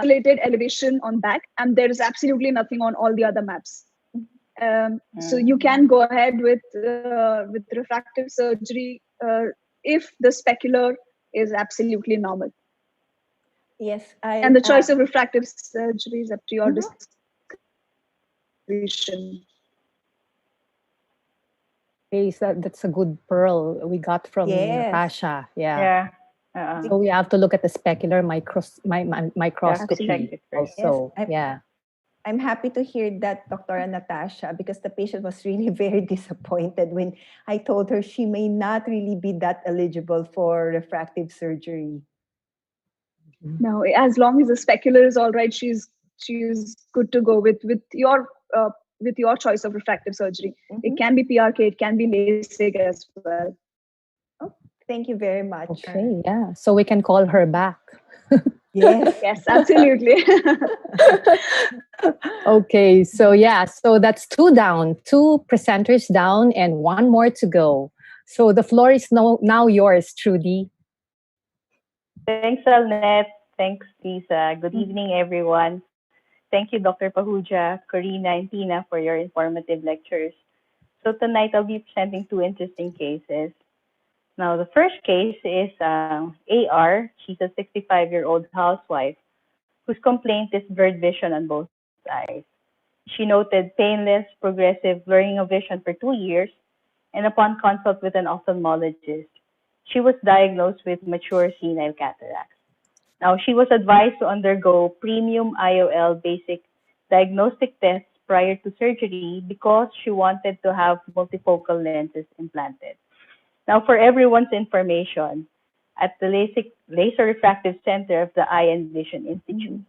Speaker 4: related elevation on back, and there is absolutely nothing on all the other maps. So you can go ahead with refractive surgery if the specular is absolutely normal.
Speaker 2: Yes,
Speaker 4: and the choice of refractive surgery is up to your discretion.
Speaker 1: Okay, so that's a good pearl we got from Natasha.
Speaker 7: Yeah.
Speaker 1: So we have to look at the specular microscopy also.
Speaker 2: Yes, I'm happy to hear that, Dr. Natasha, because the patient was really very disappointed when I told her she may not really be that eligible for refractive surgery.
Speaker 4: No, as long as the specular is all right, she's good to go with your choice of refractive surgery. It can be PRK, it can be LASIK as well.
Speaker 2: Oh, thank you very much.
Speaker 1: Okay, yeah. So we can call her back.
Speaker 4: Yes, absolutely.
Speaker 1: Okay, so so that's 2 down, 2 presenters down, and 1 more to go. So the floor is now yours, Trudy.
Speaker 7: Thanks, Alnet. Thanks, Lisa. Good evening, everyone. Thank you, Dr. Pahuja, Corina, and Tina for your informative lectures. So tonight I'll be presenting two interesting cases. Now, the first case is AR. She's a 65-year-old housewife whose complaint is blurred vision on both eyes. She noted painless, progressive blurring of vision for 2 years, and upon consult with an ophthalmologist, she was diagnosed with mature senile cataracts. Now, she was advised to undergo premium IOL basic diagnostic tests prior to surgery because she wanted to have multifocal lenses implanted. Now, for everyone's information, at the Laser Refractive Center of the Eye and Vision Institute,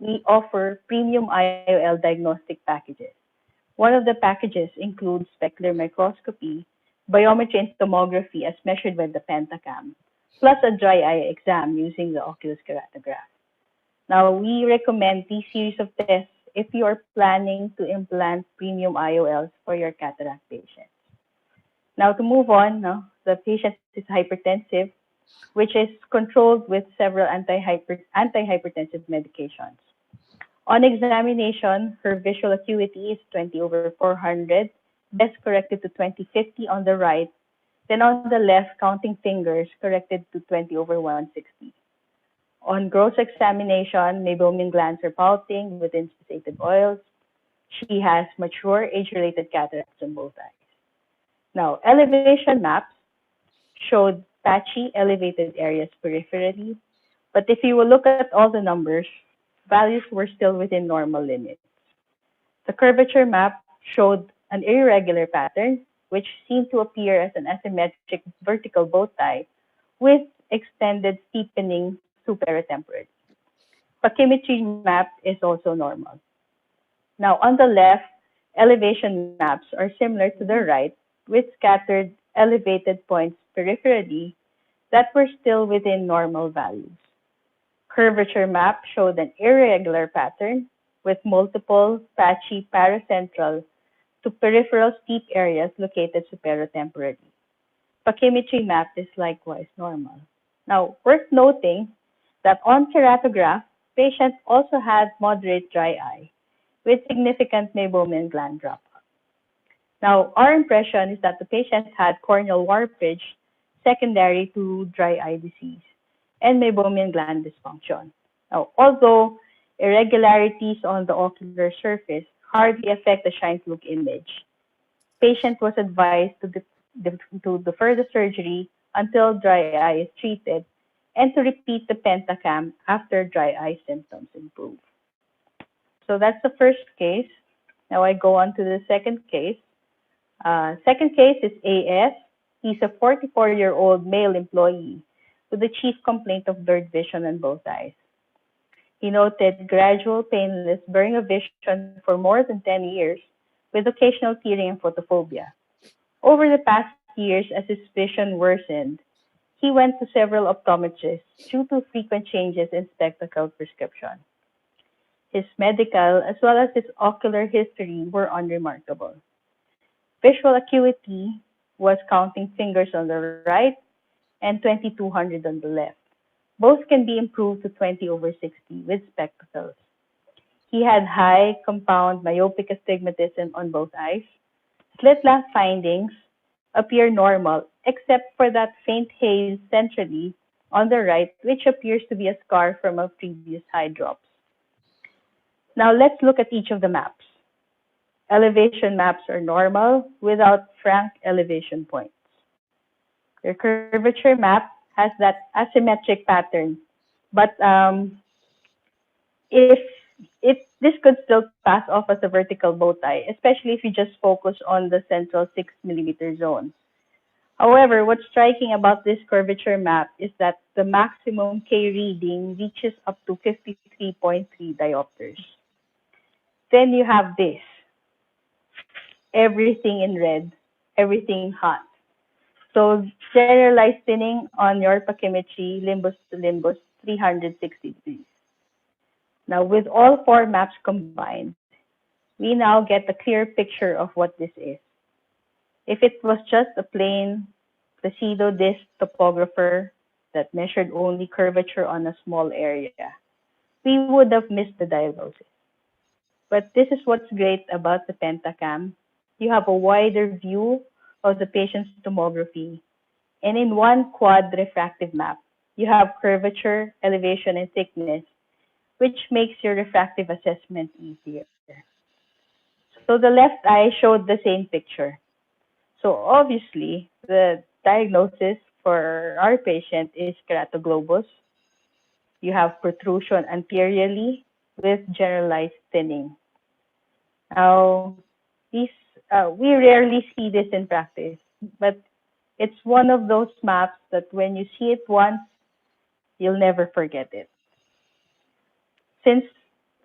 Speaker 7: we offer premium IOL diagnostic packages. One of the packages includes specular microscopy, biometry and tomography as measured by the Pentacam, plus a dry eye exam using the Oculus keratograph. Now, we recommend these series of tests if you are planning to implant premium IOLs for your cataract patients. Now, to move on, the patient is hypertensive, which is controlled with several antihypertensive medications. On examination, her visual acuity is 20 over 400, best corrected to 20/50 on the right, then on the left, counting fingers, corrected to 20 over 160. On gross examination, meibomian glands are pouting with inspissated oils. She has mature age-related cataracts on both eyes. Now, elevation maps showed patchy elevated areas peripherally, but if you will look at all the numbers, values were still within normal limits. The curvature map showed an irregular pattern, which seemed to appear as an asymmetric vertical bow tie with extended steepening superatemporally. Pachymetry map is also normal. Now, on the left, elevation maps are similar to the right, with scattered elevated points peripherally that were still within normal values. Curvature map showed an irregular pattern with multiple patchy paracentral to peripheral steep areas located superotemporally. Pachymetry map is likewise normal. Now, worth noting that on keratograph, patient also had moderate dry eye with significant meibomian gland dropout. Now, our impression is that the patient had corneal warpage secondary to dry eye disease and meibomian gland dysfunction. Now, although irregularities on the ocular surface hardly affect the Scheimpflug image, patient was advised to defer the surgery until dry eye is treated and to repeat the Pentacam after dry eye symptoms improve. So that's the first case. Now I go on to the second case. Second case is AS. He's a 44-year-old male employee with the chief complaint of blurred vision on both eyes. He noted gradual painless blurring of vision for more than 10 years with occasional tearing and photophobia. Over the past years, as his vision worsened, he went to several optometrists due to frequent changes in spectacle prescription. His medical as well as his ocular history were unremarkable. Visual acuity was counting fingers on the right and 2200 on the left. Both can be improved to 20 over 60 with spectacles. He had high compound myopic astigmatism on both eyes. Slit lamp findings appear normal except for that faint haze centrally on the right, which appears to be a scar from a previous eye drops. Now let's look at each of the maps. Elevation maps are normal without frank elevation points. Your curvature map has that asymmetric pattern, but this could still pass off as a vertical bow tie, especially if you just focus on the central 6 millimeter zone. However, what's striking about this curvature map is that the maximum K reading reaches up to 53.3 diopters. Then you have this. Everything in red, everything hot. So generalized thinning on your pachymetry, limbus to limbus, 360 degrees. Now with all four maps combined, we now get a clear picture of what this is. If it was just a plain Placido disc topographer that measured only curvature on a small area, we would have missed the diagnosis. But this is what's great about the Pentacam. You have a wider view of the patient's tomography. And in one quad refractive map, you have curvature, elevation, and thickness, which makes your refractive assessment easier. So the left eye showed the same picture. So obviously, the diagnosis for our patient is keratoglobus. You have protrusion anteriorly with generalized thinning. Now, these we rarely see this in practice, but it's one of those maps that when you see it once, you'll never forget it. Since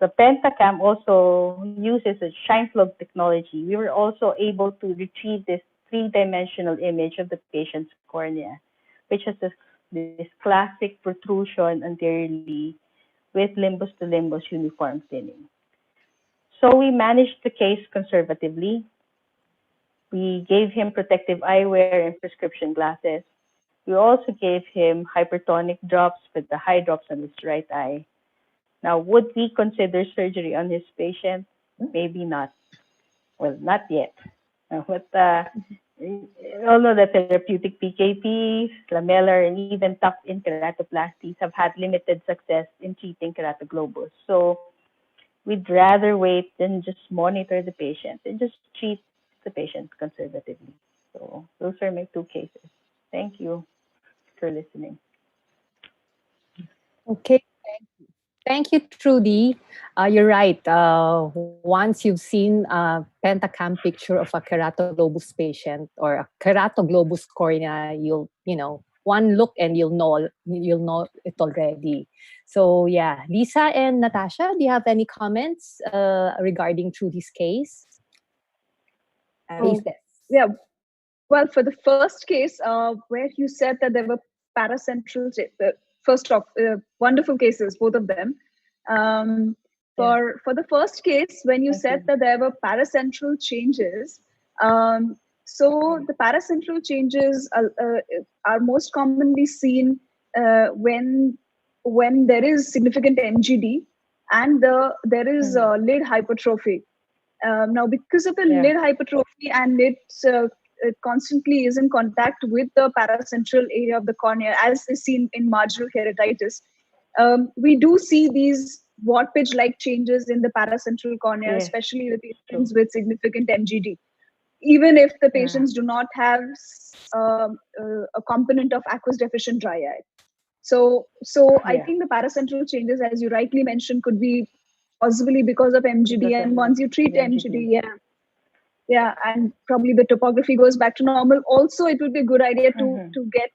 Speaker 7: the Pentacam also uses a Scheinflug technology, we were also able to retrieve this three-dimensional image of the patient's cornea, which has this classic protrusion anteriorly with limbus to limbus uniform thinning. So we managed the case conservatively. We gave him protective eyewear and prescription glasses. We also gave him hypertonic drops with the high drops on his right eye. Now, would we consider surgery on his patient? Maybe not. Well, not yet. But we all know that therapeutic PKPs, lamellar, and even tucked-in keratoplasties have had limited success in treating keratoglobus. So we'd rather wait than just monitor the patient and just treat the patient conservatively. So those are my two cases. Thank you for listening.
Speaker 1: Okay. Thank you, Trudy. You're right. Once you've seen a Pentacam picture of a keratoglobus patient or a keratoglobus cornea, one look and you'll know it already. So yeah, Lisa and Natasha, do you have any comments regarding Trudy's case? Please.
Speaker 4: Yeah. Well, for the first case, where you said that there were paracentral, first off, wonderful cases, both of them. For the first case, when you said that there were paracentral changes, so the paracentral changes are most commonly seen when there is significant MGD and there is lid hypertrophy. Now, because of the lid hypertrophy and it constantly is in contact with the paracentral area of the cornea, as is seen in marginal keratitis, we do see these warpage-like changes in the paracentral cornea, especially the patients with significant MGD, even if the patients do not have a component of aqueous deficient dry eye. So I think the paracentral changes, as you rightly mentioned, could be possibly because of MGD, and once you treat MGD, and probably the topography goes back to normal. Also, it would be a good idea to get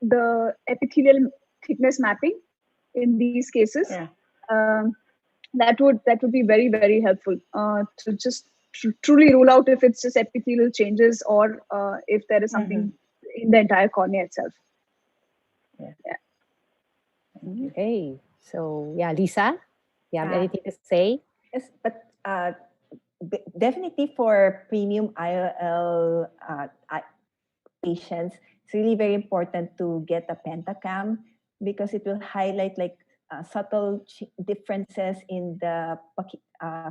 Speaker 4: the epithelial thickness mapping in these cases. That would be very, very helpful to just truly rule out if it's just epithelial changes or if there is something in the entire cornea itself.
Speaker 1: Okay. So yeah, Lisa, you have anything to say?
Speaker 2: Yes, but definitely for premium IOL patients, it's really very important to get a Pentacam because it will highlight subtle differences in the,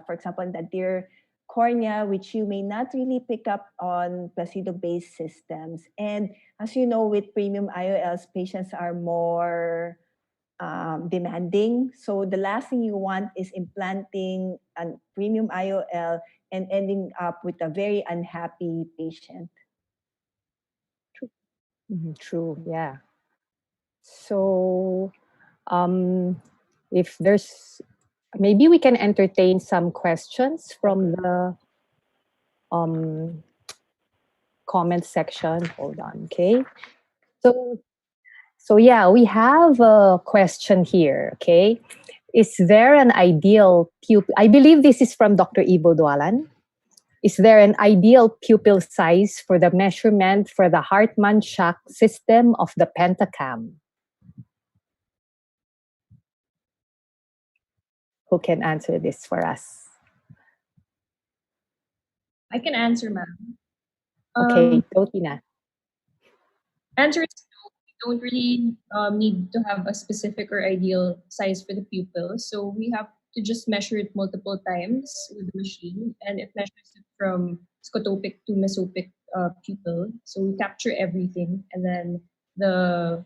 Speaker 2: for example, in the anterior cornea, which you may not really pick up on placebo-based systems. And as you know, with premium IOLs, patients are more demanding. So the last thing you want is implanting a premium IOL and ending up with a very unhappy patient.
Speaker 1: True, yeah. So if there's, maybe we can entertain some questions from the comment section. Hold on, okay? So yeah, we have a question here, okay? Is there an ideal pupil? I believe this is from Dr. Ivo Dualan. Is there an ideal pupil size for the measurement for the Hartmann-Shack system of the Pentacam? Who can answer this for us?
Speaker 6: I can answer, ma'am.
Speaker 1: Okay, Totina.
Speaker 6: Answer is no. We don't really need to have a specific or ideal size for the pupil. So we have to just measure it multiple times with the machine, and it measures it from scotopic to mesopic pupil. So we capture everything, and then the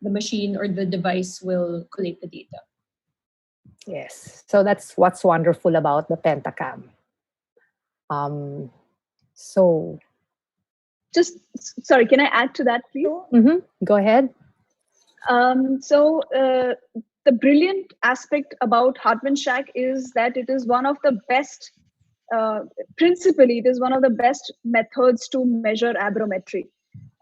Speaker 6: machine or the device will collate the data.
Speaker 1: Yes. So that's what's wonderful about the Pentacam. So,
Speaker 4: Just sorry, can I add to that, please?
Speaker 1: Go ahead.
Speaker 4: The brilliant aspect about Hartmann-Shack is that it is one of the best, principally, it is one of the best methods to measure aberrometry.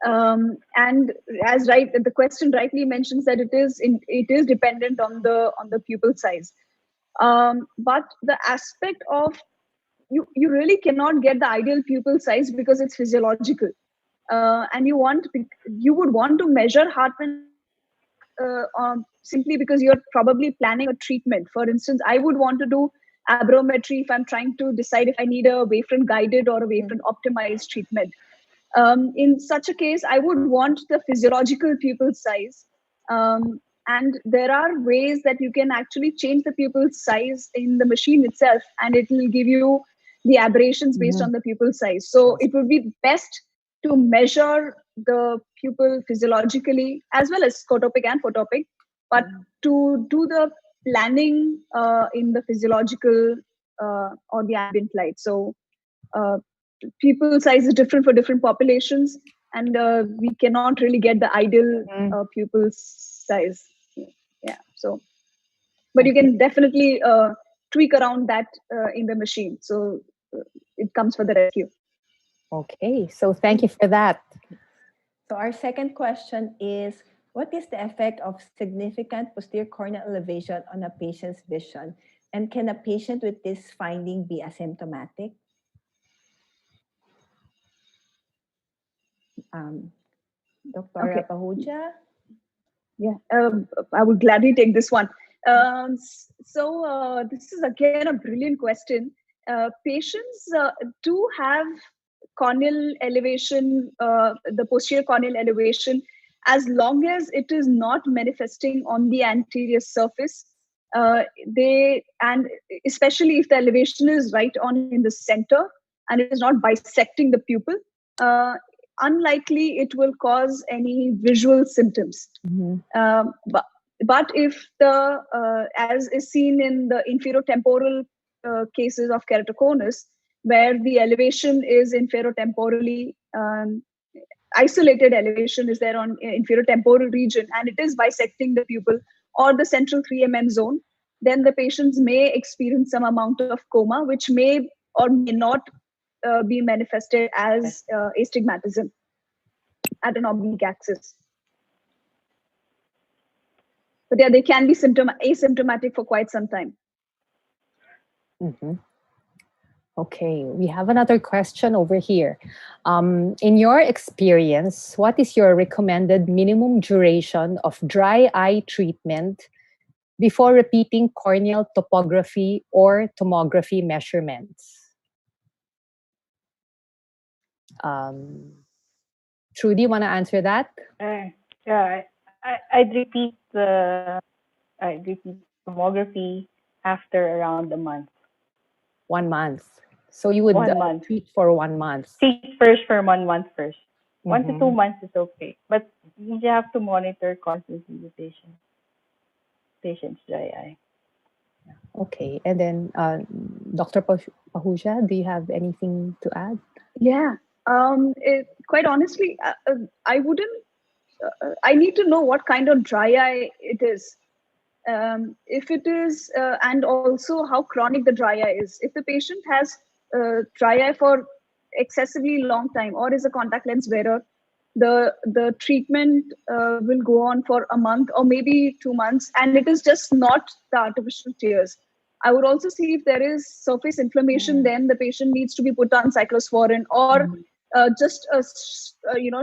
Speaker 4: And as the question rightly mentions that it is dependent on the pupil size. But the aspect of you really cannot get the ideal pupil size because it's physiological, and you would want to measure Hartmann simply because you're probably planning a treatment. For instance, I would want to do aberrometry if I'm trying to decide if I need a wavefront guided or a wavefront optimized treatment. In such a case, I would want the physiological pupil size. And there are ways that you can actually change the pupil size in the machine itself, and it will give you the aberrations based on the pupil size. So it would be best to measure the pupil physiologically as well as scotopic and photopic, but to do the planning in the physiological or the ambient light. So pupil size is different for different populations, and we cannot really get the ideal pupil size. Yeah. So, but you can definitely tweak around that in the machine. So it comes for the rescue.
Speaker 1: Okay. So thank you for that.
Speaker 2: So our second question is, what is the effect of significant posterior corneal elevation on a patient's vision? And can a patient with this finding be asymptomatic? Dr. Pahuja?
Speaker 4: Yeah, I would gladly take this one. This is again a brilliant question. Patients do have corneal elevation, the posterior corneal elevation, as long as it is not manifesting on the anterior surface. And especially if the elevation is right on in the center and it is not bisecting the pupil, unlikely it will cause any visual symptoms. But if as is seen in the inferotemporal cases of keratoconus, where the elevation is inferotemporally, isolated elevation is there on inferotemporal region, and it is bisecting the pupil or the central 3mm zone, then the patients may experience some amount of coma, which may or may not be manifested as astigmatism at an oblique axis. But yeah, they can be asymptomatic for quite some time.
Speaker 1: Okay, we have another question over here. In your experience, what is your recommended minimum duration of dry eye treatment before repeating corneal topography or tomography measurements? Trudy, want to answer that?
Speaker 7: Yeah, I'd repeat tomography after around a month.
Speaker 1: 1 month. So you would treat for 1 month.
Speaker 7: Treat first for 1 month first. 1 to 2 months is okay, but you have to monitor constantly the patient's dry eye.
Speaker 1: Okay, and then Dr. Pahuja, do you have anything to add?
Speaker 4: Yeah, quite honestly, I wouldn't. I need to know what kind of dry eye it is. If it is, and also how chronic the dry eye is. If the patient has dry eye for excessively long time or is a contact lens wearer, the treatment will go on for a month or maybe 2 months, and it is just not the artificial tears. I would also see if there is surface inflammation, then the patient needs to be put on cyclosporin or just a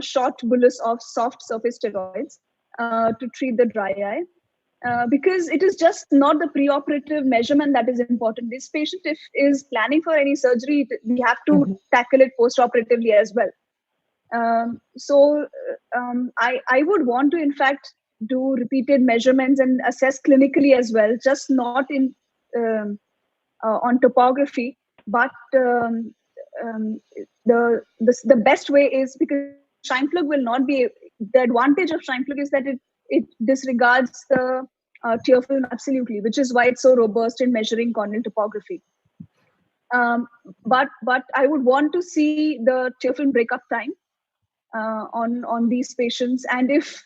Speaker 4: short bolus of soft surface steroids to treat the dry eye. Because it is just not the preoperative measurement that is important. This patient, if is planning for any surgery, we have to tackle it postoperatively as well. I would want to, in fact, do repeated measurements and assess clinically as well, just not in on topography, but the best way is because Scheimpflug will not be. The advantage of Scheimpflug is that it disregards the tear film absolutely, which is why it's so robust in measuring corneal topography. But I would want to see the tear film breakup time on these patients, and if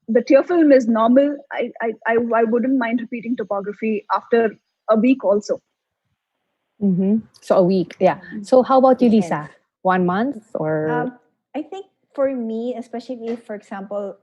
Speaker 4: the tear film is normal, I wouldn't mind repeating topography after a week also.
Speaker 1: So a week, yeah. So how about you, Lisa?
Speaker 2: Depends.
Speaker 1: 1 month or?
Speaker 2: I think for me, especially if, for example,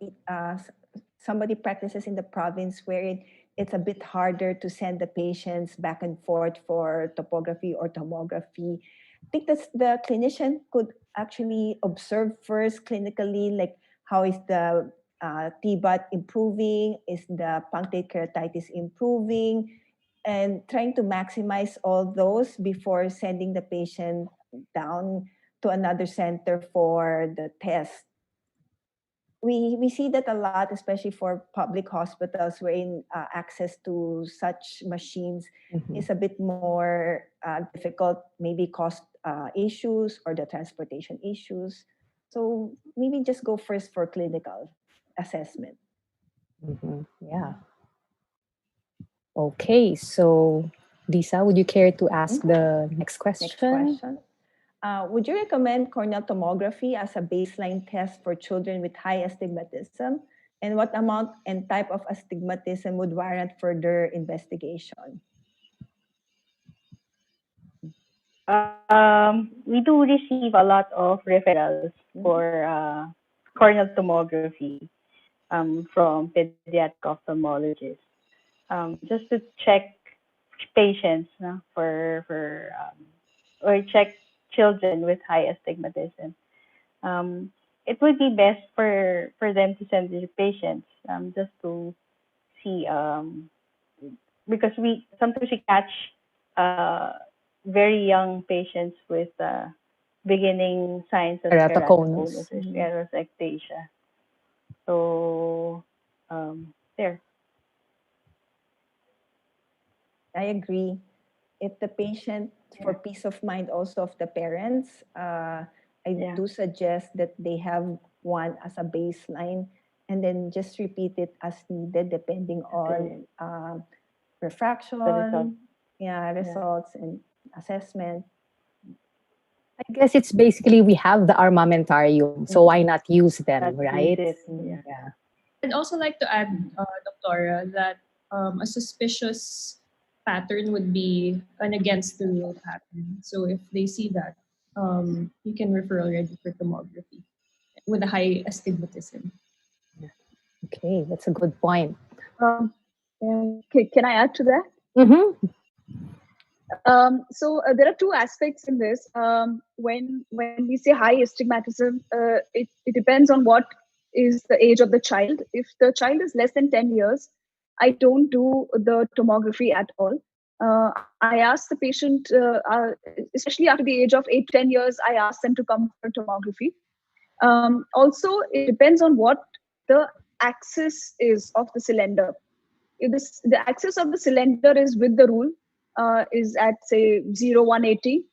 Speaker 2: somebody practices in the province where it's a bit harder to send the patients back and forth for topography or tomography, I think that the clinician could actually observe first clinically, like how is the TBAT improving, is the punctate keratitis improving, and trying to maximize all those before sending the patient down to another center for the test. We see that a lot, especially for public hospitals, wherein access to such machines is a bit more difficult, maybe cost issues or the transportation issues. So maybe just go first for clinical assessment.
Speaker 1: Yeah. Okay, so Lisa, would you care to ask the next question?
Speaker 2: Next question. Would you recommend corneal tomography as a baseline test for children with high astigmatism? And what amount and type of astigmatism would warrant further investigation?
Speaker 7: We do receive a lot of referrals for corneal tomography from pediatric ophthalmologists, just to check patients or check children with high astigmatism. It would be best for them to send their patients just to see, because we sometimes catch very young patients with beginning signs of
Speaker 1: Keratoconus.
Speaker 7: ectasia. So there.
Speaker 2: I agree. If the patient, for peace of mind also of the parents, I do suggest that they have one as a baseline and then just repeat it as needed depending on refraction, results and assessment.
Speaker 1: I guess it's basically we have the armamentarium, so why not use them, right?
Speaker 6: Yeah. I'd also like to add, Doctora, that a suspicious pattern would be an against the rule pattern. So if they see that, you can refer already for tomography with a high astigmatism.
Speaker 1: Okay, that's a good point.
Speaker 4: Can I add to that? So there are two aspects in this. When we say high astigmatism, it depends on what is the age of the child. If the child is less than 10 years, I don't do the tomography at all. I ask the patient, especially after the age of 8-10 years, I ask them to come for tomography. Also, it depends on what the axis is of the cylinder. If the axis of the cylinder is with the rule, is at say 0-180,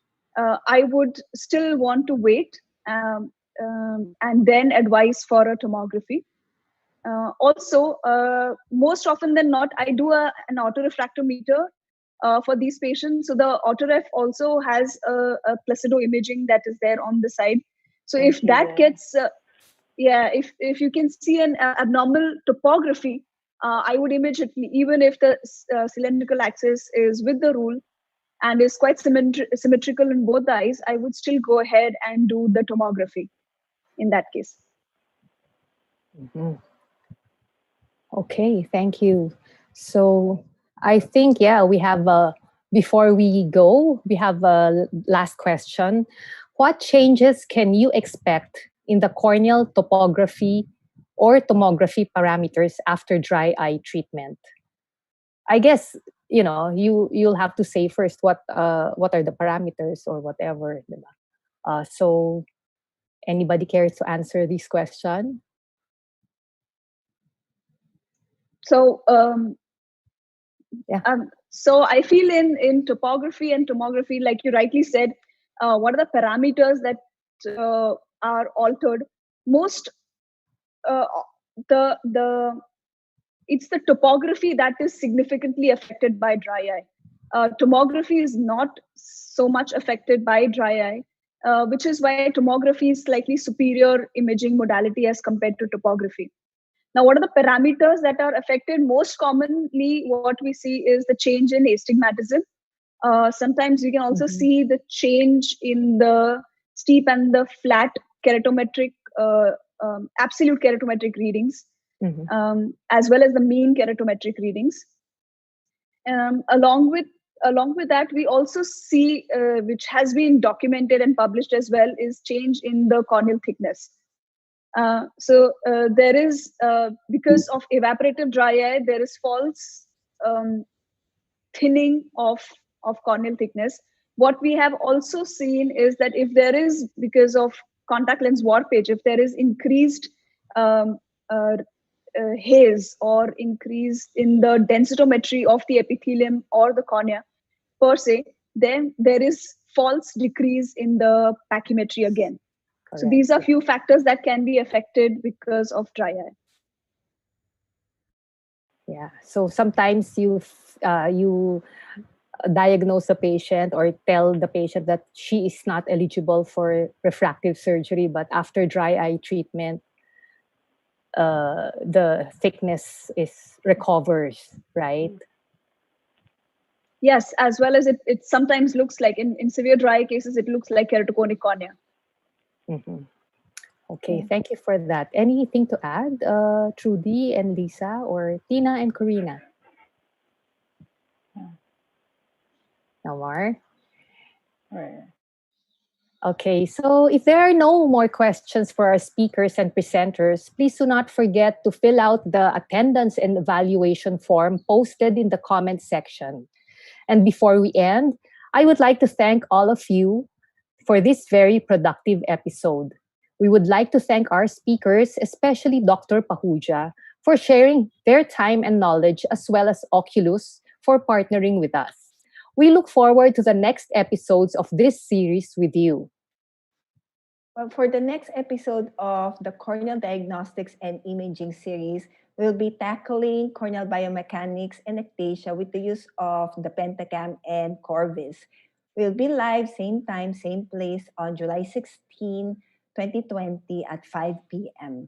Speaker 4: I would still want to wait and then advise for a tomography. Also, most often than not, I do an autorefractometer for these patients. So the autoref also has a placido imaging that is there on the side. So if that gets, if you can see an abnormal topography, I would image it even if the cylindrical axis is with the rule and is quite symmetrical in both the eyes. I would still go ahead and do the tomography in that case.
Speaker 1: Okay, thank you. So I think, we have, before we go, we have a last question. What changes can you expect in the corneal topography or tomography parameters after dry eye treatment? I guess, you'll have to say first what are the parameters or whatever. So anybody cares to answer this question?
Speaker 4: So So I feel in topography and tomography, like you rightly said, what are the parameters that are altered? Most uh, the it's the topography that is significantly affected by dry eye. Tomography is not so much affected by dry eye, which is why tomography is slightly superior imaging modality as compared to topography. Now, what are the parameters that are affected? Most commonly, what we see is the change in astigmatism. Sometimes we can also see the change in the steep and the flat keratometric, absolute keratometric readings, as well as the mean keratometric readings. Along with that, we also see, which has been documented and published as well, is change in the corneal thickness. There is, because of evaporative dry eye, there is false thinning of corneal thickness. What we have also seen is that if there is, because of contact lens warpage, if there is increased um, uh, haze or increase in the densitometry of the epithelium or the cornea per se, then there is false decrease in the pachymetry again.
Speaker 1: Correct.
Speaker 4: So these are few factors that can be affected because of dry eye.
Speaker 1: Yeah. So sometimes you diagnose a patient or tell the patient that she is not eligible for refractive surgery, but after dry eye treatment, the thickness recovers, right?
Speaker 4: Yes, as well as it sometimes looks like in severe dry eye cases, it looks like keratoconic cornea.
Speaker 1: Mm-hmm. Okay, thank you for that. Anything to add, Trudy and Lisa, or Tina and Corina? No more? Okay, so if there are no more questions for our speakers and presenters, please do not forget to fill out the attendance and evaluation form posted in the comment section. And before we end, I would like to thank all of you for this very productive episode. We would like to thank our speakers, especially Dr. Pahuja, for sharing their time and knowledge, as well as Oculus for partnering with us. We look forward to the next episodes of this series with you.
Speaker 2: Well, for the next episode of the Corneal Diagnostics and Imaging series, we'll be tackling corneal biomechanics and ectasia with the use of the Pentacam and Corvis. We'll be live same time, same place on July 16, 2020 at 5 p.m.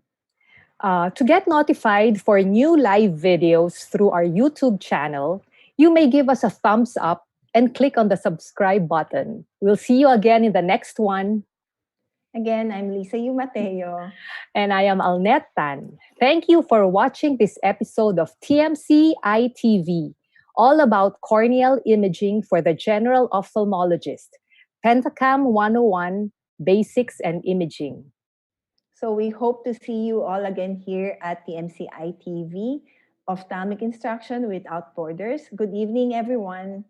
Speaker 1: To get notified for new live videos through our YouTube channel, you may give us a thumbs up and click on the subscribe button. We'll see you again in the next one.
Speaker 2: Again, I'm Lisa Yu Mateo.
Speaker 1: And I am Alnet Tan. Thank you for watching this episode of TMC EyeTV, all about corneal imaging for the general ophthalmologist. Pentacam 101, Basics and Imaging.
Speaker 2: So we hope to see you all again here at TMC EyeTV, Ophthalmic Instruction Without Borders. Good evening, everyone.